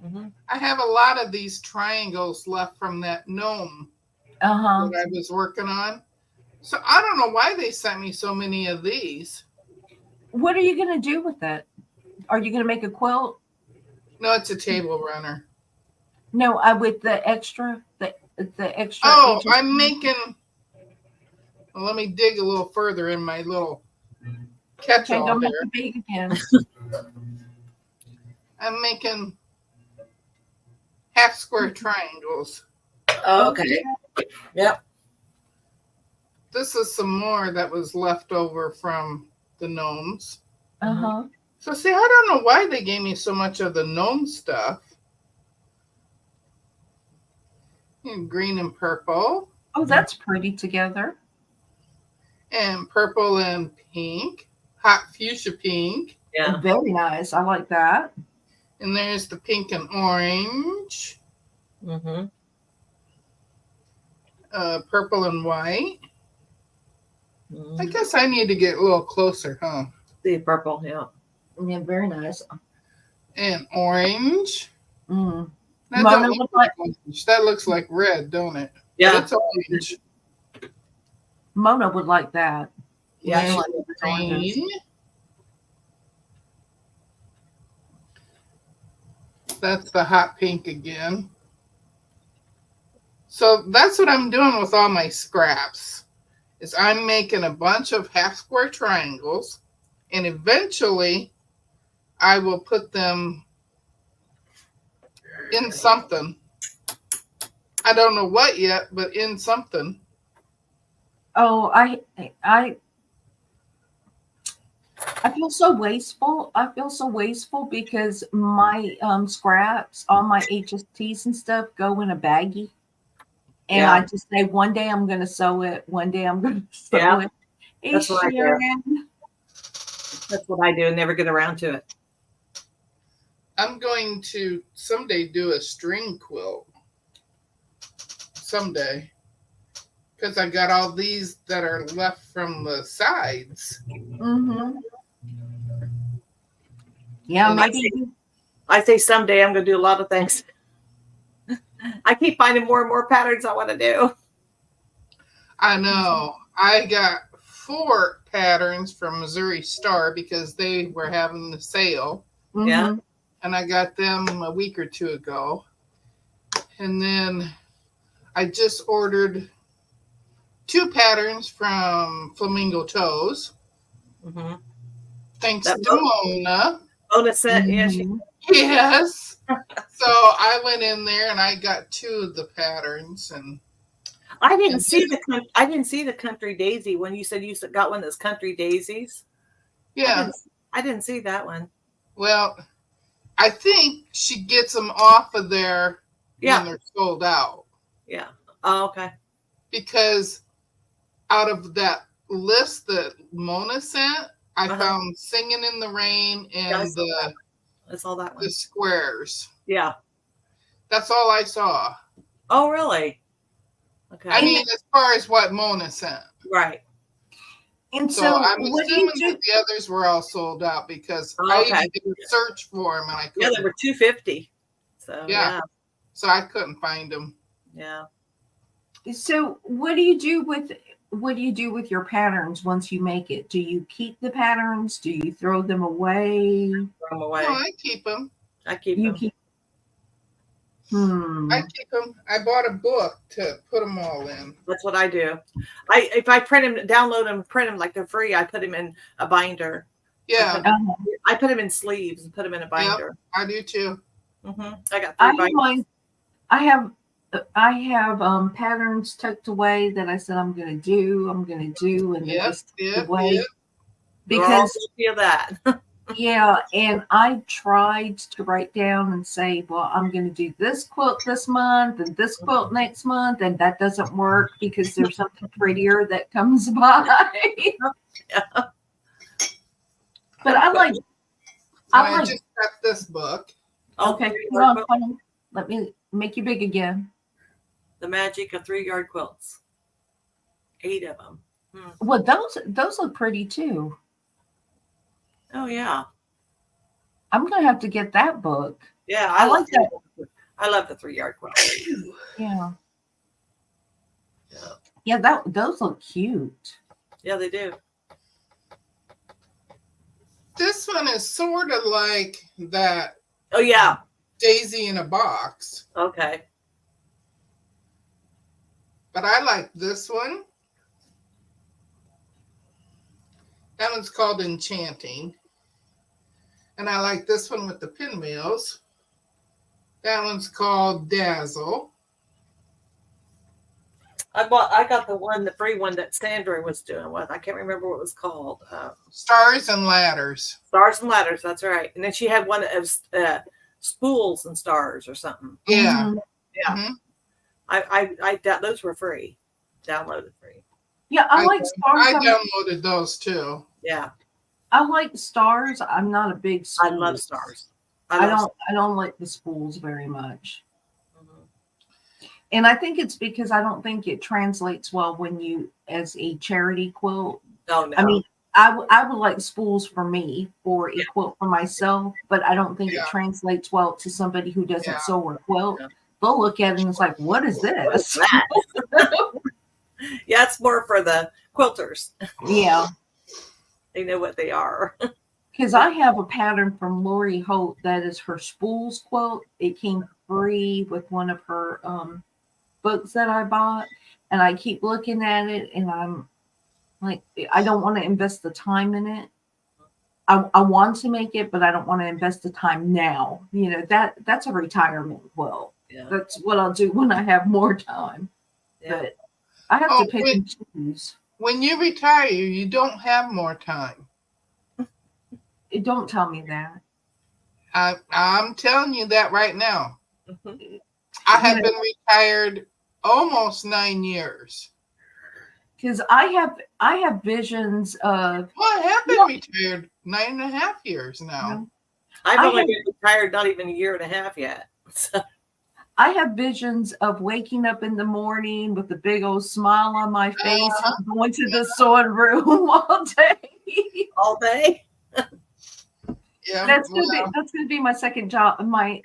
Mhm.
I have a lot of these triangles left from that gnome
Uh-huh.
that I was working on. So I don't know why they sent me so many of these.
What are you going to do with that? Are you going to make a quilt?
No, it's a table runner.
No, I with the extra
Oh,
edges.
I'm making. Well, let me dig a little further in my little
Okay,
catch-all
don't make
here.
it big again.
I'm making half square triangles.
Oh, okay. Yep.
This is some more that was left over from the gnomes.
Uh-huh.
So see, I don't know why they gave me so much of the gnome stuff. And green and purple.
Oh, that's pretty together.
And purple and pink. Hot fuchsia pink.
Yeah.
Very nice. I like that.
And there's the pink and orange.
Mm-hmm.
Purple and white. I
Mm-hmm.
guess I need to get a little closer, huh?
The purple, yeah.
Yeah, very nice.
And orange.
Mm.
That,
Mona
don't look
would
like orange. That looks like red, don't it?
Yeah.
But it's orange.
Mona would like that.
Yeah.
Nice
Like it's oranges.
green. That's the hot pink again. So that's what I'm doing with all my scraps. Is I'm making a bunch of half square triangles, and eventually I will put them in something. I don't know what yet, but in something.
Oh, I feel so wasteful. I feel so wasteful because my scraps, all my HSTs and stuff go in a baggie. And
Yeah.
I just say one day I'm gonna sew it, one day I'm gonna sew
Yeah.
it. Hey,
That's what I do.
Sharon.
That's what I do and never get around to it.
I'm going to someday do a string quilt. Someday. Because I got all these that are left from the sides.
Mm-hmm. Yeah,
And
maybe.
I say someday I'm going to do a lot of things. I keep finding more and more patterns I want to do.
I know. I got 4 patterns from Missouri Star because they were having the sale.
Yeah.
Mhm.
And I got them a week or 2 ago. And then I just ordered 2 patterns from Flamingo Toes.
Mm-hmm.
Thanks
That
to Mona.
Mona sent, yeah, she,
Mhm.
Yes. So I went in there and I got 2 of the patterns, and
I didn't see the country daisy when you said you got one of those country daisies.
yeah.
I didn't see that one.
Well, I think she gets them off of there
Yeah.
when they're sold out.
Yeah. Oh, okay.
because out of that list that Mona sent, I found Singing in the Rain
Yeah,
and
I saw that one.
the squares.
Yeah.
That's all I saw.
Oh, really? Okay.
I mean, as far as what Mona sent.
Right.
And
So
so,
I'm
what do you
assuming
do?
that the others were all sold out because
Oh,
I
okay.
even did a search for them and I
Yeah,
couldn't.
they were $250. So
Yeah. So I couldn't find them.
yeah.
So, what do you do with your patterns once you make it? Do you keep the patterns? Do you throw them away?
Throw them away.
No, I keep them.
I keep
You
them.
keep.
I keep them. I bought a book to put them all in.
That's what I do. If I print them, download them, print them like they're free, I put them in a binder.
Yeah.
I put them in sleeves and put them in a binder.
Yep, I do too.
I got 3 binders.
I have patterns tucked away that I said I'm gonna do, and they're just tucked away because
feel that.
yeah, and I tried to write down and say, well, I'm gonna do this quilt this month and this quilt next month, and that doesn't work because there's something prettier that comes by.
Yeah.
But I
just got this book.
Okay, hold on. Let me make you big again.
The magic of 3-yard quilts. 8 of them.
Well, those look pretty too.
Oh yeah.
I'm gonna have to get that book.
Yeah,
I like that.
I love the 3-yard quilt.
Yeah.
Yeah.
Yeah, those look cute.
Yeah, they do.
This one is sort of like that.
Oh yeah.
Daisy in a box.
Okay.
But I like this one. That one's called Enchanting. And I like this one with the pinwheels. That one's called Dazzle.
I got the free one that Sandra was doing with. I can't remember what it was called.
Stars and Ladders.
Stars and Ladders, that's right. And then she had one of spools and stars or something.
Yeah.
Yeah. Mm-hmm. I those were free. Downloaded free.
Yeah, I like stars.
I downloaded those too.
Yeah.
I like stars. I'm not a big spool.
I love stars.
I don't like the spools very much. And I think it's because I don't think it translates well when you as a charity quilt.
Oh no.
I mean, I would like spools for me for a quilt for myself, but I don't think it translates well to somebody who doesn't sew or quilt. They'll look at it and it's like, what is this?
What is that? Yeah, it's more for the quilters.
Yeah.
They know what they are.
Because I have a pattern from Lori Holt that is her spools quilt. It came free with one of her books that I bought. And I keep looking at it and I'm like, I don't want to invest the time in it. I want to make it, but I don't want to invest the time now. You know, that's a retirement quilt.
Yeah.
That's what I'll do when I have more time. Yeah. But I have to pick and choose.
When you retire, you don't have more time.
Don't tell me that.
I'm telling you that right now. I have been retired almost 9 years.
Because I have visions of.
Well, I have been retired 9.5 years now.
I've only been retired not even a year and a half yet. So.
I have visions of waking up in the morning with a big old smile on my face and going to the sewing room all day.
All day?
Yeah.
That's gonna be my second job. My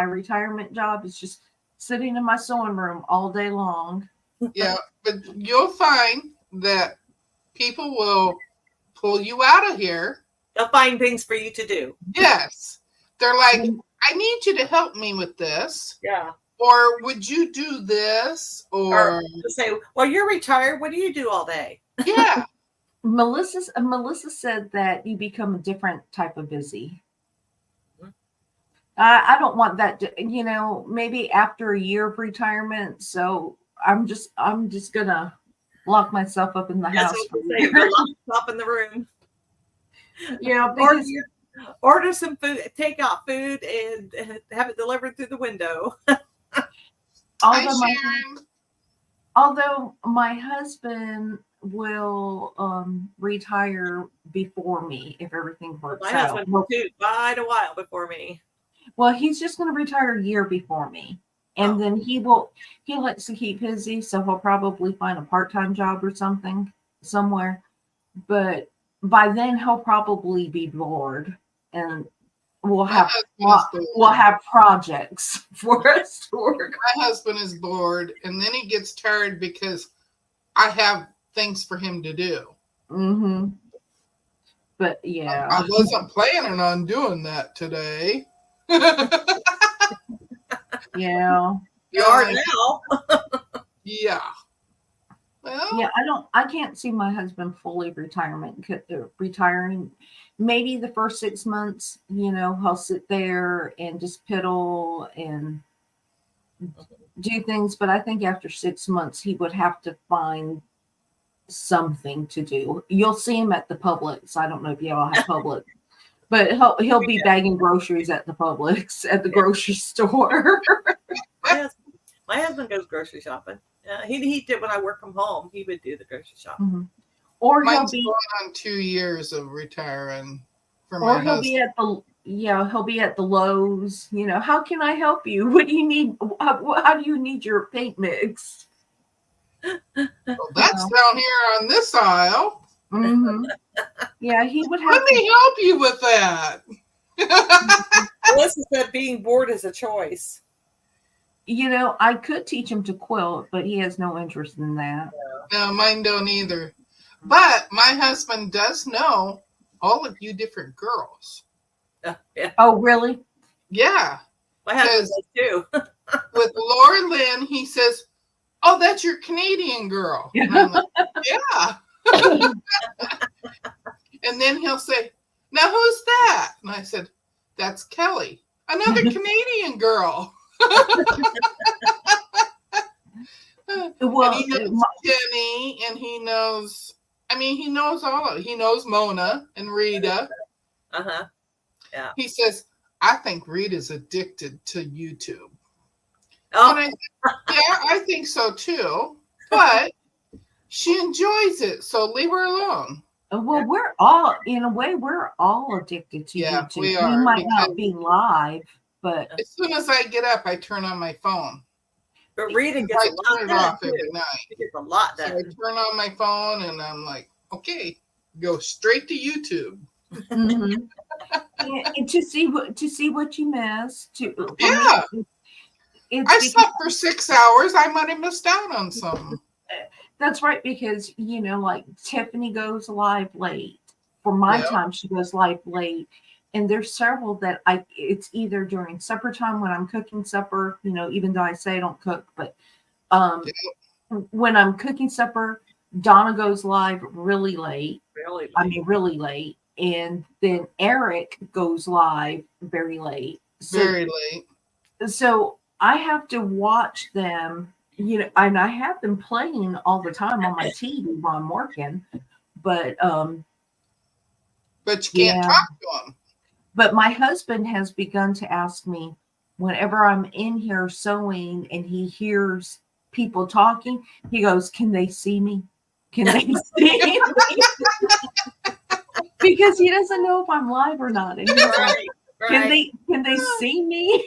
retirement job is just sitting in my sewing room all day long.
Yeah, but you'll find that people will pull you out of here.
They'll find things for you to do.
Yes. They're like, I need you to help me with this.
Yeah.
Or would you do this? Or
say, well, you're retired. What do you do all day?
Yeah.
Melissa said that you become a different type of busy. I don't want that to, maybe after a year of retirement. So I'm just gonna lock myself up in the house.
Lock yourself in the room.
Yeah,
order some food, take out food, and have it delivered through the window.
Hi, Sharon.
Although my husband will retire before me if everything works
My
out.
husband too, quite a while before me.
Well, he's just going to retire a year before me. And
Oh.
then he likes to keep busy, so he'll probably find a part-time job or something somewhere. But by then he'll probably be bored and we'll
My
have
husband is
we'll
bored.
have projects for us to work.
My husband is bored, and then he gets tired because I have things for him to do.
Mm-hmm. But yeah.
I wasn't planning on doing that today.
Yeah.
You are now.
Yeah. Well,
Yeah, I can't see my husband fully retiring. Maybe the first 6 months, he'll sit there and just piddle and do things. But I think after 6 months, he would have to find something to do. You'll see him at the Publix. I don't know if y'all have Publix, but he'll be bagging groceries at the Publix at the grocery store.
My husband goes grocery shopping. He did when I work from home. He would do the grocery shopping.
Mhm. Or
mine's going on 2 years of retiring for my
he'll be
husband.
he'll be at the Lowe's. How can I help you? What do you need? How do you need your paint mix?
Well, that's down here on this aisle.
Mm-hmm. Yeah, he would have
Let me help you with that.
Melissa said being bored is a choice.
I could teach him to quilt, but he has no interest in that.
No, mine don't either. But my husband does know all of you different girls.
Yeah.
Oh, really?
Yeah.
My husband does too.
With Laura Lynn, he says, "Oh, that's your Canadian girl." And I'm like, yeah. And then he'll say, "Now who's that?" And I said, "That's Kelly, another Canadian girl."
Well,
and he knows Jenny, and he knows. He knows he knows Mona and Rita.
Uh-huh. Yeah.
He says, "I think Rita's addicted to YouTube."
Oh.
And I said, yeah, I think so too. But she enjoys it, so leave her alone.
well, we're all, in a way, we're all addicted to
Yeah,
YouTube.
we
We
are,
might not be live, but
as soon as I get up, I turn on my phone.
But Rita gets
I
a lot
turn it
done
off
too.
every night.
She gets a lot
So I
done.
turn on my phone and I'm like, okay, go straight to YouTube.
mhm. And to see what you missed.
Yeah.
It's
I slept for 6 hours. I might have missed out on something.
That's right, because like Tiffany goes live late. For my time, she goes live late. And there's several that it's either during supper time when I'm cooking supper, even though I say I don't cook, but when I'm cooking supper, Donna goes live really late.
Really late.
I mean, really late. And then Eric goes live very late.
Very late.
So I have to watch them, and I have them playing all the time on my TV while I'm working. But
you can't talk to them.
But my husband has begun to ask me whenever I'm in here sewing and he hears people talking, he goes, "Can they see me? Can they see me?" Because he doesn't know if I'm live or not. And he's like, Can they see me?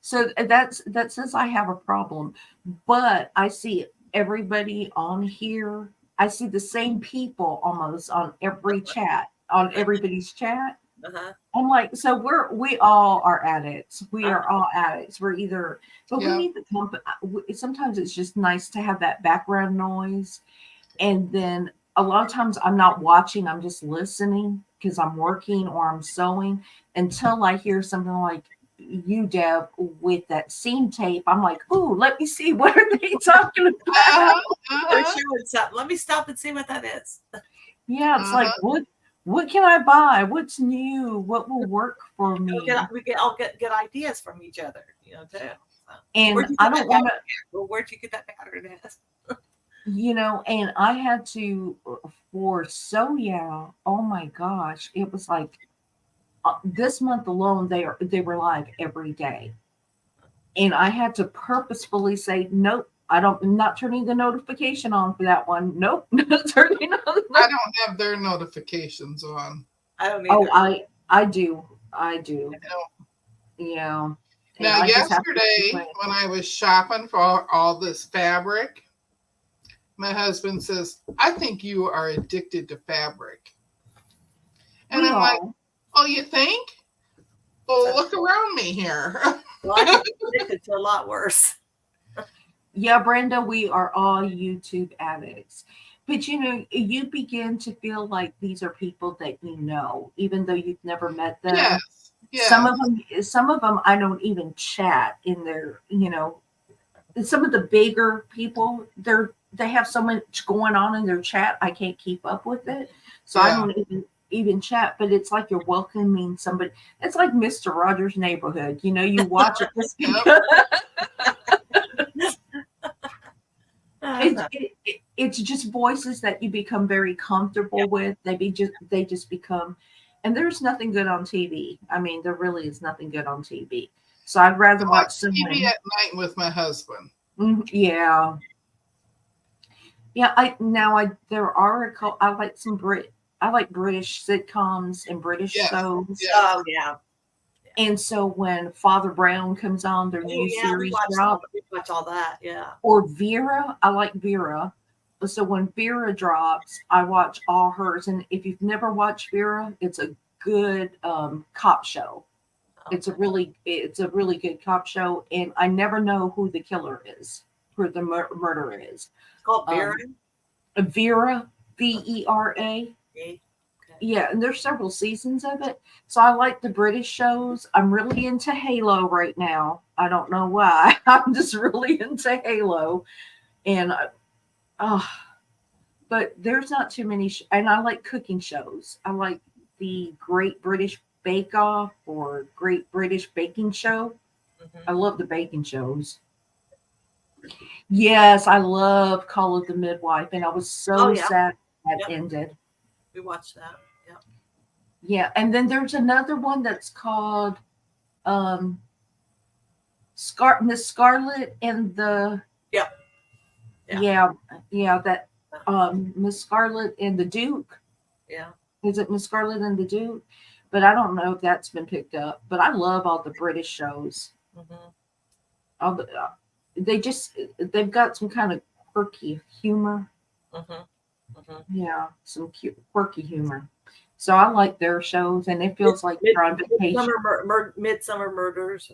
So that says I have a problem. But I see everybody on here. I see the same people almost on every chat, on everybody's chat.
Uh-huh.
I'm like, so we all are addicts. We are all addicts. We're either, but we need the company. Sometimes it's just nice to have that background noise. And then a lot of times I'm not watching, I'm just listening because I'm working or I'm sewing until I hear something like you, Deb, with that seam tape. I'm like, ooh, let me see. What are they talking about?
They're showing something. Let me stop and see what that is.
Yeah, it's like, what can I buy? What's new? What will work for me?
We all get good ideas from each other, too. So,
and I don't want to.
Well, where'd you get that pattern?
And I had to for oh my gosh, it was like this month alone they were live every day. And I had to purposefully say, nope, I'm not turning the notification on for that one. Nope, not turning on.
I don't have their notifications on.
I don't
Oh,
either.
I do. I do.
I don't.
Yeah. And
Now,
I just have to keep
yesterday, when I was shopping for all this fabric, my husband says, I think you are addicted to fabric. And
we
I'm like,
all.
oh, you think? Well, look around me here.
Well, I think it's addicted to a lot worse.
Yeah, Brenda, we are all YouTube addicts. But you begin to feel like these are people that you know, even though you've never met them.
Yes. Yes.
Some of them I don't even chat in their, some of the bigger people, they have so much going on in their chat, I can't keep up with it. So I
Yeah.
don't even chat, but it's like you're welcoming somebody. It's like Mr. Rogers' Neighborhood. You watch it just
Yep.
it's just voices that you become very comfortable with. They just become, and there's nothing good on TV. I mean, there really is nothing good on TV. So I'd rather
I
watch
watch
someone.
TV at night with my husband.
Yeah. Yeah, there are I like I like British sitcoms and British
Yes.
shows.
Yeah.
Oh yeah.
And so when Father Brown comes on, their new series drop,
we watch all that. Yeah.
or Vera, I like Vera. So when Vera drops, I watch all hers. And if you've never watched Vera, it's a good cop show. It's a really good cop show, and I never know who the killer is, who the murderer is.
It's called Vera.
Vera, Vera.
Okay.
Yeah, and there's several seasons of it. So I like the British shows. I'm really into Halo right now. I don't know why. I'm just really into Halo. And but there's not too many and I like cooking shows. I like the Great British Bake Off or Great British Baking Show. I love the baking shows. Yes, I love Call of the Midwife, and I was so sad that ended.
We watched that. Yeah.
Yeah, and then there's another one that's called Miss Scarlet and the that Miss Scarlet and the Duke.
Yeah.
Is it Miss Scarlet and the Duke? But I don't know if that's been picked up. But I love all the British shows. All the they've got some kind of quirky humor. Yeah, some cute quirky humor. So I like their shows, and it feels like you're on vacation.
Midsummer Murders.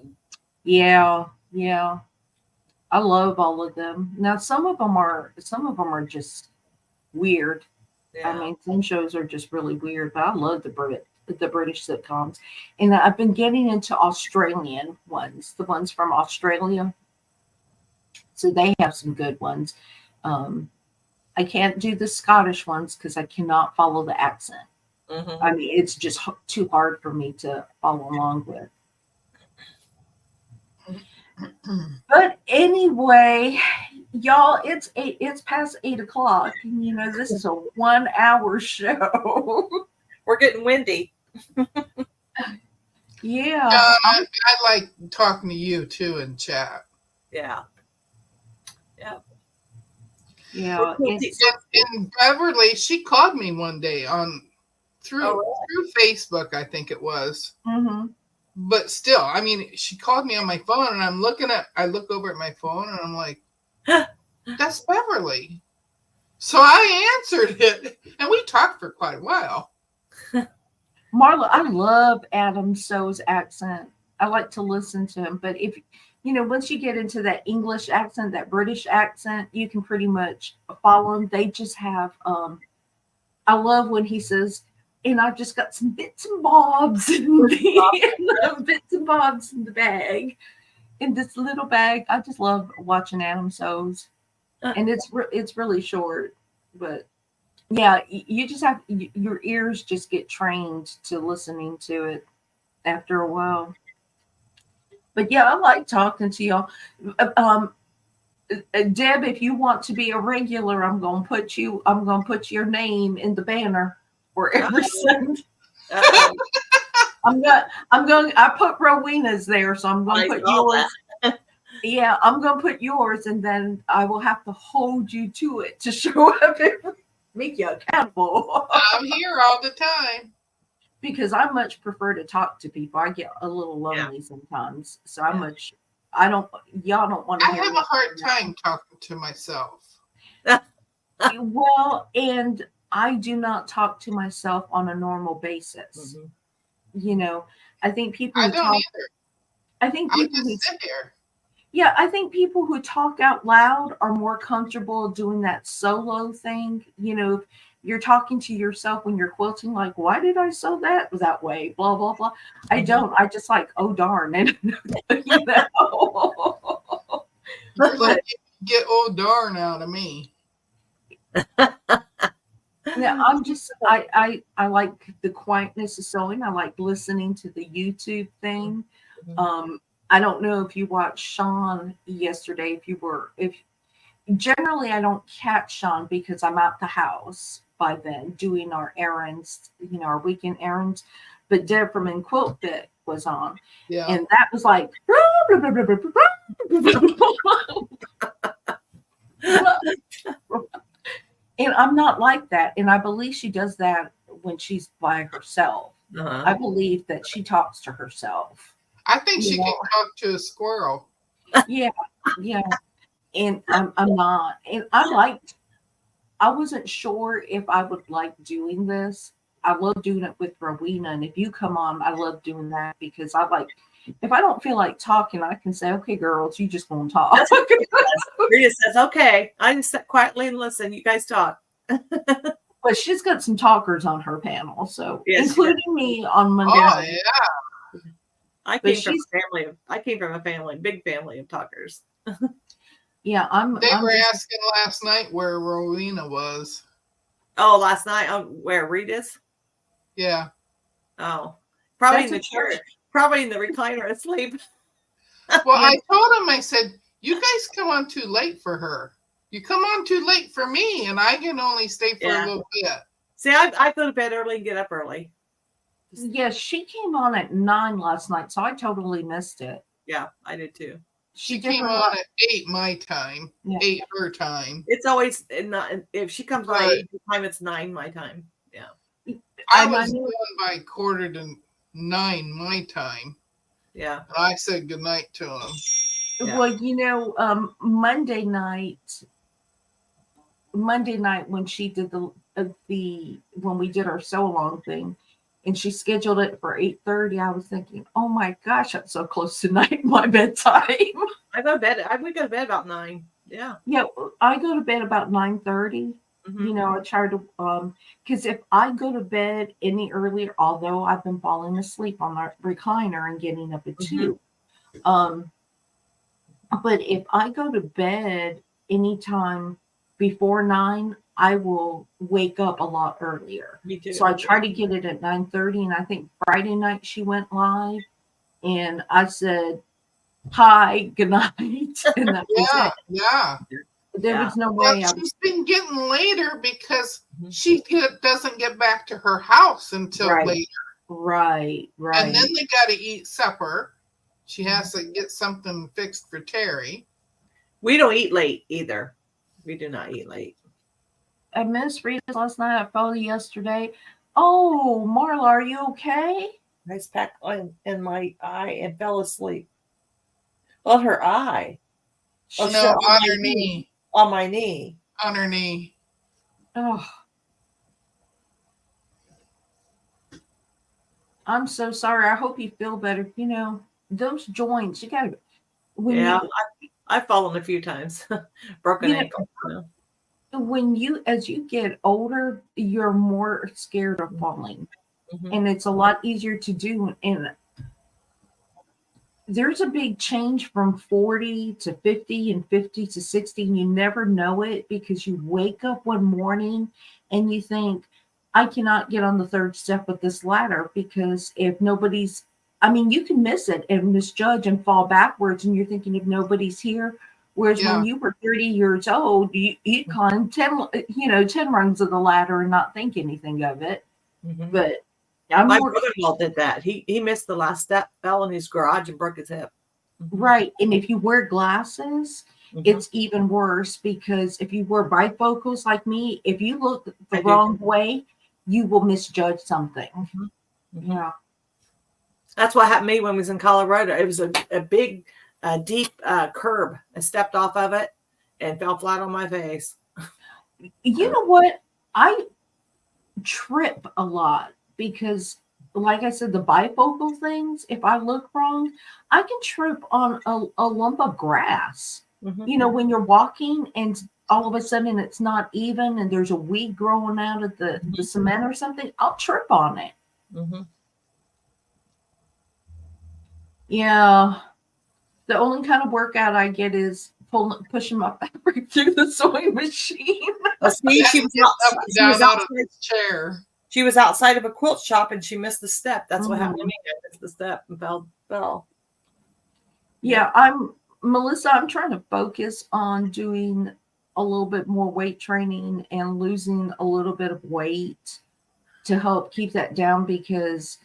Yeah. I love all of them. Now some of them are just weird.
Yeah.
I mean, some shows are just really weird, but I love the British sitcoms. And I've been getting into Australian ones, the ones from Australia. So they have some good ones. I can't do the Scottish ones because I cannot follow the accent. I mean, it's just too hard for me to follow along with. But anyway, y'all, it's past 8:00. And, this is a 1-hour show.
We're getting windy.
Yeah.
I like talking to you too in chat.
Yeah.
Yeah.
And Beverly, she called me one day through Facebook, I think it was. But still, I mean, she called me on my phone, and I look over at my phone, and I'm like, that's Beverly. So I answered it, and we talked for quite a while.
Marla, I love Adam So's accent. I like to listen to him, but if once you get into that English accent, that British accent, you can pretty much follow them. They just have I love when he says, and I've just got some bits and bobs in the bag. In this little bag. I just love watching Adam So's. And it's really short, but yeah, you just have your ears just get trained to listening to it after a while. But yeah, I like talking to y'all. Deb, if you want to be a regular, I'm gonna put your name in the banner for every Sunday. I put Rowena's there, so I'm gonna put yours. Yeah, I'm gonna put yours, and then I will have to hold you to it to show up and make you accountable.
I'm here all the time.
Because I much prefer to talk to people. I get a little
Yeah.
lonely sometimes, so
Yeah.
I don't. Y'all don't want to
I
hear
have
me.
a hard time talking to myself.
Well, and I do not talk to myself on a normal basis.
Mhm.
You know, I think people
I
who
don't
talk.
either.
I think
I
people who
just sit here.
Yeah, I think people who talk out loud are more comfortable doing that solo thing. You know, you're talking to yourself when you're quilting, like, why did I sew that way? Blah, blah, blah. I
Mhm.
don't. I just like, oh, darn. And, you know,
You're
but
lucky you get old darn out of me.
yeah, I like the quietness of sewing. I like listening to the YouTube thing.
Mhm.
I don't know if you watched Sean yesterday, if generally I don't catch Sean because I'm out the house by then doing our errands, our weekend errands. But Deb from In Quilt Fit was on,
Yeah.
and that was like, and I'm not like that. And I believe she does that when she's by herself.
Uh-huh.
I believe that she talks to herself.
I think
You
she
know?
can talk to a squirrel.
Yeah, yeah. And I'm not. And I wasn't sure if I would like doing this. I love doing it with Rowena, and if you come on, I love doing that because I like. If I don't feel like talking, I can say, "Okay, girls, you just gonna talk."
That's what Rita says. Rita says, okay, I just sit quietly and listen. You guys talk.
But she's got some talkers on her panel, so
Yes,
including me on Monday
Oh
night.
yeah.
I
But
came from
she's
a family of big family of talkers.
yeah. I'm
They were
just
asking last night where Rowena was.
Oh, last night where Rita's?
Yeah.
Oh. Probably
That's
in
a
the chair. Probably in the recliner asleep.
Well, I told him, I said, you guys come on too late for her. You come on too late for me, and I can only stay for a
Yeah.
little bit.
See, I go to bed early and get up early.
yes. She came on at 9 last night, so I totally missed it.
Yeah, I did too.
She
different
came on at 8 my time,
Yeah.
8 her time.
It's always not if she comes by
Right.
8 my time, it's 9 my time. Yeah.
I
And I
was
knew-
done by 8:45 my time.
Yeah.
And I said goodnight to him.
Yeah.
Well, Monday night when she did when we did our sew along thing, and she scheduled it for 8:30, I was thinking, oh my gosh, that's so close to my bedtime.
I go to bed. We go to bed about 9. Yeah.
Yeah, I go to bed about 9:30.
Mhm.
I try to because if I go to bed any earlier, although I've been falling asleep on the recliner and getting up at 2, but if I go to bed anytime before 9, I will wake up a lot earlier.
Me too.
So I try to get it at 9:30, and I think Friday night she went live, and I said, "Hi, good night," and that was
Yeah,
it.
yeah.
There
Yeah.
was no
Well,
way I was.
she's been getting later because
Mhm.
she doesn't get back to her house until
Right.
later.
Right.
And then they got to eat supper. She has to get something fixed for Terry.
We don't eat late either. We do not eat late.
I missed Rita's last night. I followed you yesterday. Oh, Marla, are you okay?
I pack in my eye and fell asleep. On her eye. Oh,
No,
sure,
on her knee.
On my knee.
On her knee.
Oh, I'm so sorry. I hope you feel better. Those joints, you gotta.
Yeah, I've fallen a few times. Broken ankle.
As you get older, you're more scared of falling,
Mhm.
and it's a lot easier to do. And there's a big change from 40 to 50 and 50 to 60, and you never know it because you wake up one morning and you think, I cannot get on the third step of this ladder because if nobody's, you can miss it and misjudge and fall backwards, and you're thinking if nobody's here. Whereas
Yeah.
when you were 30 years old, you climb 10 rungs of the ladder and not think anything of it.
Mhm.
But
My brother-in-law did that. He missed the last step, fell in his garage, and broke his hip.
Right. And if you wear glasses,
Mhm.
it's even worse because if you wear bifocals like me, if you look the
I do.
wrong way, you will misjudge something.
Mhm. Mhm.
Yeah.
That's what happened to me when I was in Colorado. It was a big, deep curb. I stepped off of it and fell flat on my face.
You know what? I trip a lot because, like I said, the bifocal things, if I look wrong, I can trip on a lump of grass.
Mhm.
You know, when you're walking and all of a sudden it's not even and there's a weed growing out of the cement or something, I'll trip on it.
Mhm.
Yeah. The only kind of workout I get is pushing my fabric through the sewing machine.
Oh, see,
Then he gets up and down out of his chair.
She was outside of a quilt shop and she missed the step. That's what happened to
Mhm.
me. I missed the step and fell.
Yeah, Melissa, I'm trying to focus on doing a little bit more weight training and losing a little bit of weight to help keep that down because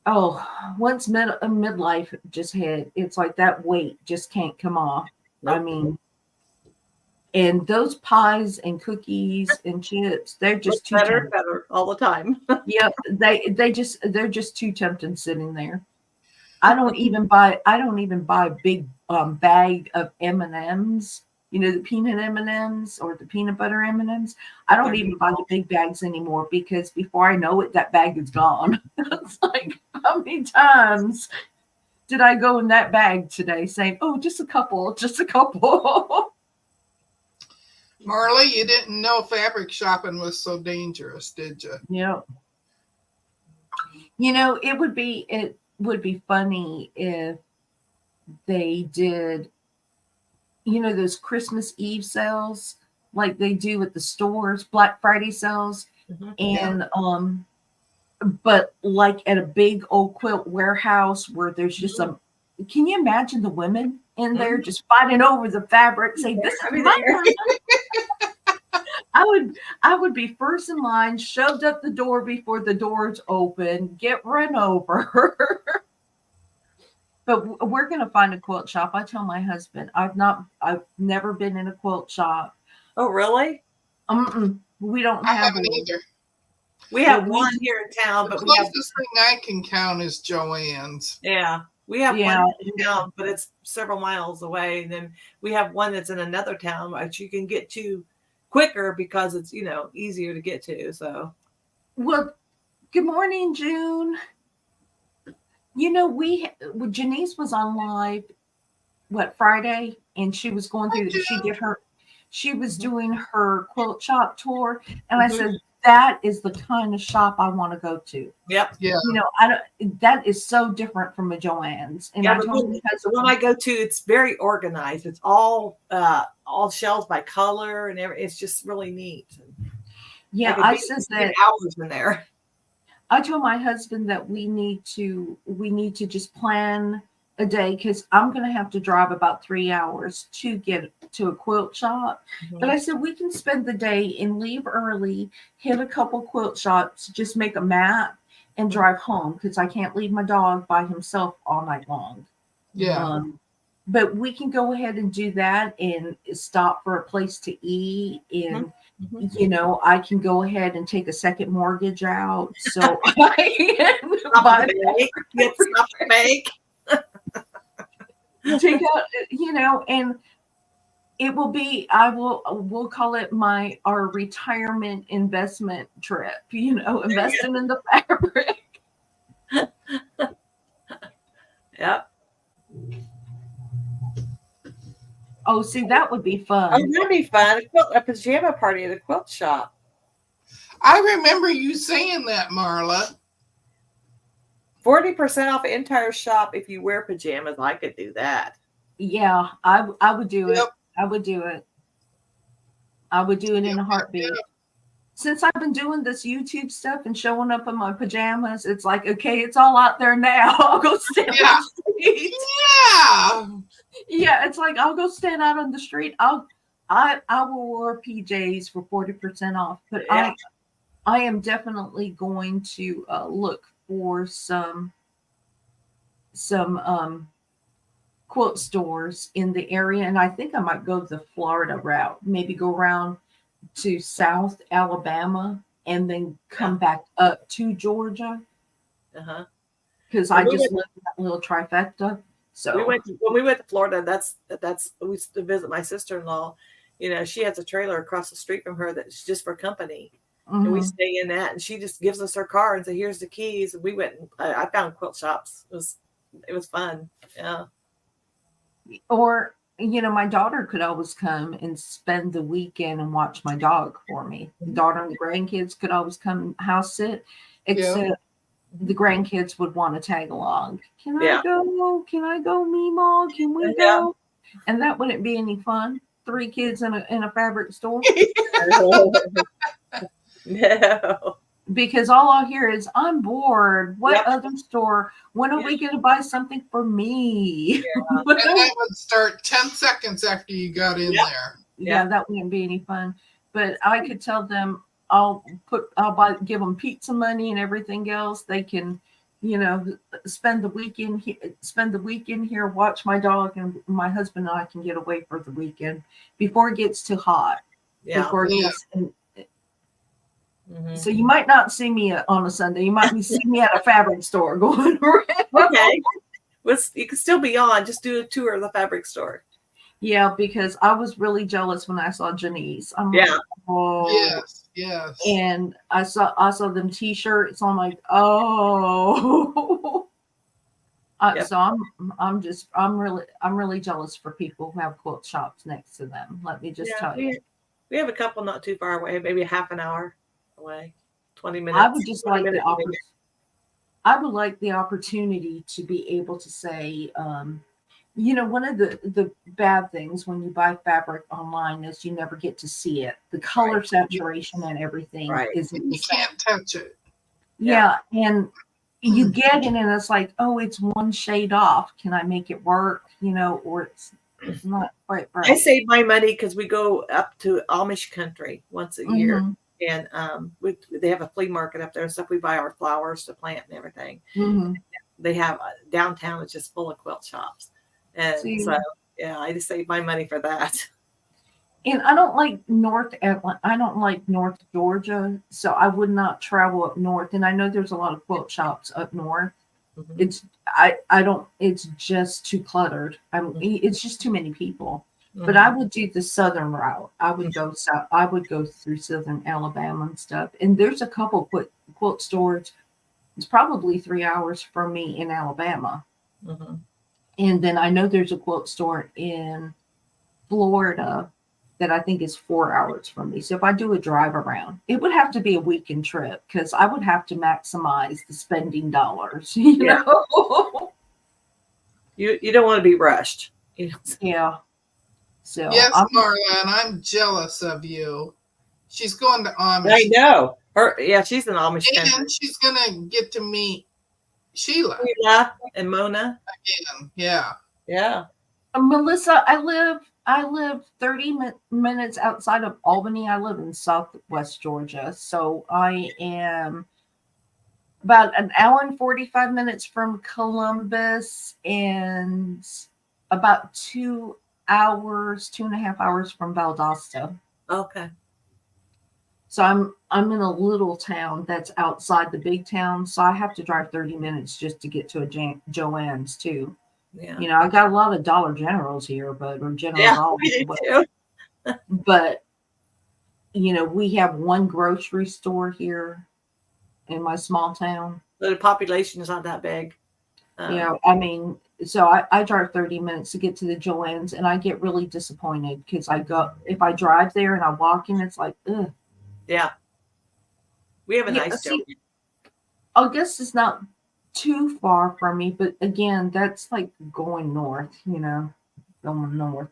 once midlife just hit, it's like that weight just can't come off. I
Nope.
mean, and those pies and cookies and chips, they're
Look
just too
better and
tempting.
better all the time.
Yep, they're just too tempting sitting there. I don't even buy a big bag of M&Ms, you know, the peanut M&Ms or the peanut butter M&Ms. I don't even buy the big bags anymore because before I know it, that bag is gone. It's like, how many times did I go in that bag today saying, oh, just a couple, just a couple?
Marley, you didn't know fabric shopping was so dangerous, did you?
Yeah. You know, it would be funny if they did, you know, those Christmas Eve sales like they do at the stores, Black Friday sales,
Mhm.
and but like at a big old quilt warehouse where there's just some. Can you imagine the women in there
Mhm.
just fighting over the fabric, saying, "This is
I'll be
my
there."
person." I would be first in line, shoved up the door before the doors open, get run over. But we're gonna find a quilt shop. I tell my husband, I've never been in a quilt shop.
Oh, really?
We don't
I
have
haven't
one.
either.
We
Yeah,
have one here in town,
The
but we have
closest thing I can count is Joann's.
we have
Yeah.
one in town, but it's several miles away. And then we have one that's in another town, which you can get to quicker because it's easier to get to. So
Well, good morning, June. You know, Janice was on live Friday, and she was going through. She was doing her quilt shop tour, and I
Mhm.
said that is the kind of shop I want to go to.
Yep.
Yeah.
You know, I don't. That is so different from a Joann's, and
Yeah,
I
but
told
the
my
one
husband,
I go to, it's very organized. It's all shelves by color and it's just really neat.
yeah,
I
I
could
said
spend
that.
hours in there.
I told my husband that we need to just plan a day because I'm going to have to drive about 3 hours to get to a quilt shop. But I said we can spend the day and leave early, hit a couple quilt shops, just make a map and drive home because I can't leave my dog by himself all night long.
Yeah.
But we can go ahead and do that and stop for a place to eat and you know, I can go ahead and take a second mortgage out. So I can buy
Stop the bank.
take out, you know, and it will be, we'll call it our retirement investment trip, you know, investing in the fabric.
Yep.
Oh, see, that would be
Oh,
fun.
that'd be fun. A pajama party at a quilt shop.
I remember you saying that, Marla.
40% off entire shop if you wear pajamas. I could do that.
Yeah, I would do it.
Yep.
I would do it. I would do it in a heartbeat. Since I've been doing this YouTube stuff and showing up in my pajamas, it's like, okay, it's all out there now. I'll go stand on the street.
Yeah.
Yeah, it's like I'll go stand out on the street. I will wear PJs for 40% off. But
Yeah.
I am definitely going to look for some quilt stores in the area, and I think I might go the Florida route. Maybe go around to South Alabama and then come back up to Georgia
Uh-huh.
because
When
I
we
just
went,
live in that little trifecta. So
when we went to Florida, that's we used to visit my sister-in-law. She has a trailer across the street from her that's just for company. And we
mhm.
stay in that, and she just gives us her car and says, "Here's the keys." And we went. And I found quilt shops. It was fun. Yeah.
Or my daughter could always come and spend the weekend and watch my dog for me. The daughter and the grandkids could always come house sit,
Yeah.
except the grandkids would want to tag along. Can I
Yeah.
go? Can I go, Meemaw? Can we
Yeah.
go? And that wouldn't be any fun. 3 kids in a fabric store.
No.
Because all I hear is, I'm bored. What
Yep.
other store? When are
Yeah.
we going to buy something for me?
And that would start 10 seconds after you got in
Yep.
there.
Yeah, that wouldn't be any fun. But I could tell them give them pizza money and everything else. They can, spend the weekend here, watch my dog, and my husband and I can get away for the weekend before it gets too hot.
Yeah.
Before it
Yeah.
gets
Mhm.
So you might not see me on a Sunday. You might see me at a fabric store going around.
Okay. You can still be on. Just do a tour of the fabric store.
Yeah, because I was really jealous when I saw Janice. I'm
Yeah.
like, oh.
Yes.
And I saw them t-shirts. I'm like, oh.
Yep.
So I'm really jealous for people who have quilt shops next to them. Let me just tell you.
We have a couple not too far away, maybe a half an hour away, 20 minutes.
I would just
20
like
minutes maybe.
I would like the opportunity to be able to say, one of the bad things when you buy fabric online is you never get to see it. The color saturation and everything
Right.
isn't the
You
same.
can't touch it.
Yeah, and you get it and it's like, oh, it's one shade off. Can I make it work? Or it's not quite right.
I save my money because we go up to Amish country once a year.
Mhm.
And they have a flea market up there and stuff. We buy our flowers to plant and everything.
Mhm.
They have downtown is just full of quilt shops. And
See.
so, yeah, I just save my money for that.
And I don't like North Georgia, so I would not travel up north. And I know there's a lot of quilt shops up north.
Mhm.
It's just too cluttered. It's just too many people. But
Mhm.
I would do the southern route. I would go south. I would go through southern Alabama and stuff. And there's a couple quilt stores. It's probably 3 hours from me in Alabama.
Mhm.
And then I know there's a quilt store in Florida that I think is 4 hours from me. So if I do a drive around, it would have to be a weekend trip because I would have to maximize the spending dollars.
Yeah.
know?
You don't want to be rushed.
Yeah. So
Yes, Marla, and I'm jealous of you. She's going to Amish.
I know. She's an Amish country.
And she's going to get to meet Sheila
And Mona.
again. Yeah.
Yeah.
Melissa, I live 30 minutes outside of Albany. I live in Southwest Georgia. So I am about an hour and 45 minutes from Columbus and about 2.5 hours from Valdosta.
Okay.
So I'm in a little town that's outside the big town. So I have to drive 30 minutes just to get to a Joann's too.
Yeah.
I got a lot of Dollar Generals here, or General
Yeah,
Dollar.
we do too.
But we have one grocery store here in my small town.
The population is not that big.
I mean, so I drive 30 minutes to get to the Joann's, and I get really disappointed because if I drive there and I walk in, it's like, ugh.
Yeah. We have a nice Joann's.
I guess it's not too far from me, but again, that's like going north, going north.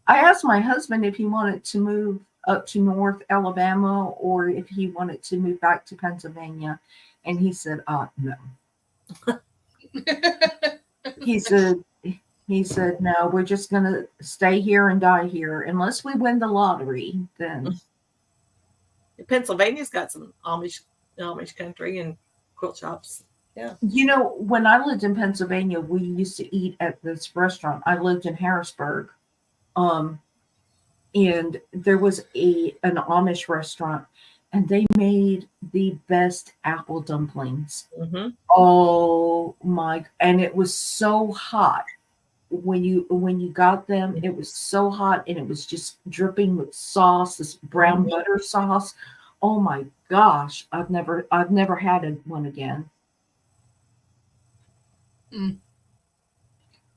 I asked my husband if he wanted to move up to North Alabama or if he wanted to move back to Pennsylvania, and he said, no. He said, no, we're just going to stay here and die here. Unless we win the lottery, then.
Pennsylvania's got some Amish country and quilt shops.
You know, when I lived in Pennsylvania, we used to eat at this restaurant. I lived in Harrisburg. Um, and there was an Amish restaurant, and they made the best apple dumplings.
Mm-hmm.
Oh my! And it was so hot when you got them. It was so hot, and it was just dripping with sauce, this brown butter sauce. Oh my gosh! I've never had one again.
Mm.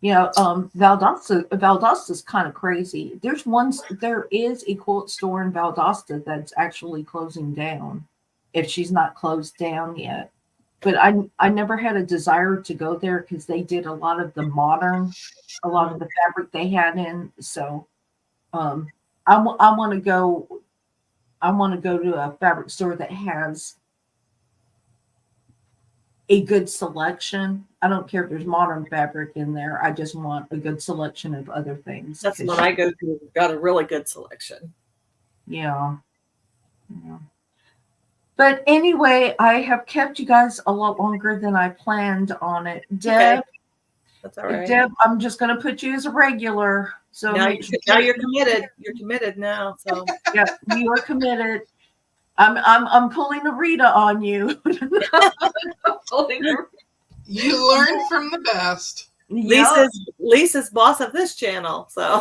Yeah, Valdosta's kind of crazy. There is a quote store in Valdosta that's actually closing down, if she's not closed down yet. But I never had a desire to go there because they did a lot of the fabric they had in. So um, I want to go. I want to go to a fabric store that has a good selection. I don't care if there's modern fabric in there. I just want a good selection of other things.
That's the one I go to. Got a really good selection.
Yeah. Yeah. But anyway, I have kept you guys a lot longer than I planned on it. Deb,
Okay. That's all right.
Deb, I'm just going to put you as a regular. So
Now,
make sure
now you're committed. You're committed now. So
yeah, you are committed. I'm pulling a Rita on you.
You learn from the best.
Yep.
Lisa's boss of this channel. So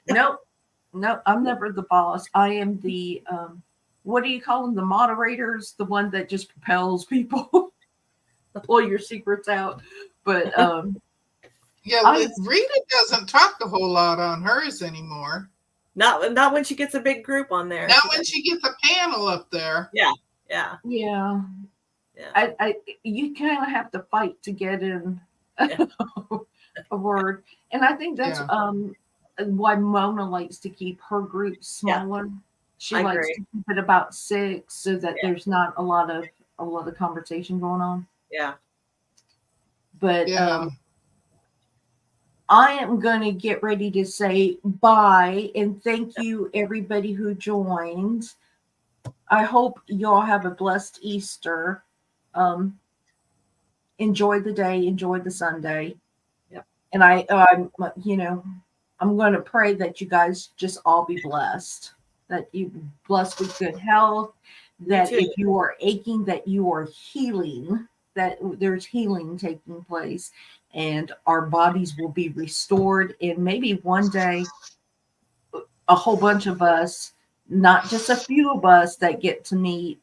Nope. I'm never the boss. I am the what do you call them? The moderators, the one that just propels people, pull your secrets out. But
Yeah, Rita doesn't talk a whole lot on hers anymore.
not when she gets a big group on there.
Not when she gets a panel up there.
Yeah.
yeah. I you kind of have to fight to get in a word, and I think that's why Mona likes to keep her group smaller. She
I
likes
agree.
to keep it about 6 so that there's not a lot of conversation going on.
Yeah.
But I am going to get ready to say bye and thank you everybody who joined. I hope you all have a blessed Easter. Enjoy the day, enjoy the Sunday.
Yep.
And I'm going to pray that you guys just all be blessed, that you blessed with good health, that if you are aching, that you are healing, that there's healing taking place, and our bodies will be restored. And maybe one day, a whole bunch of us, not just a few of us that get to meet,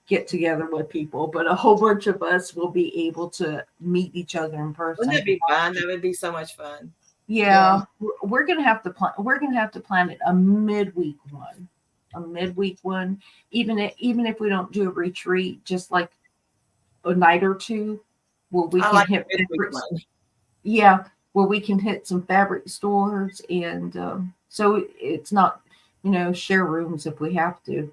get together with people, but a whole bunch of us will be able to meet each other in person.
Wouldn't that be fun? That would be so much fun.
Yeah. We're gonna have to plan. We're gonna have to plan it a midweek one, Even if we don't do a retreat, just like a night or two, where we can hit fabric. Yeah, where we can hit some fabric stores, and so it's not, share rooms if we have to.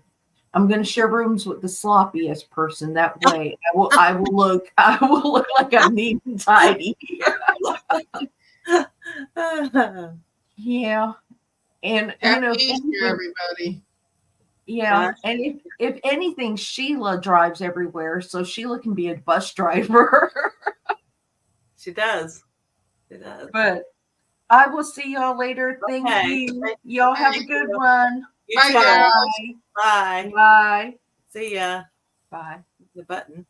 I'm going to share rooms with the sloppiest person. That way, I will look like I'm neat and tidy. Yeah, and
Happy Easter, everybody.
Yeah, and if anything, Sheila drives everywhere, so Sheila can be a bus driver.
She does.
But I will see y'all later. Thank you. Y'all have a good one.
Bye, guys.
Bye.
Bye.
See ya.
Bye.
The button.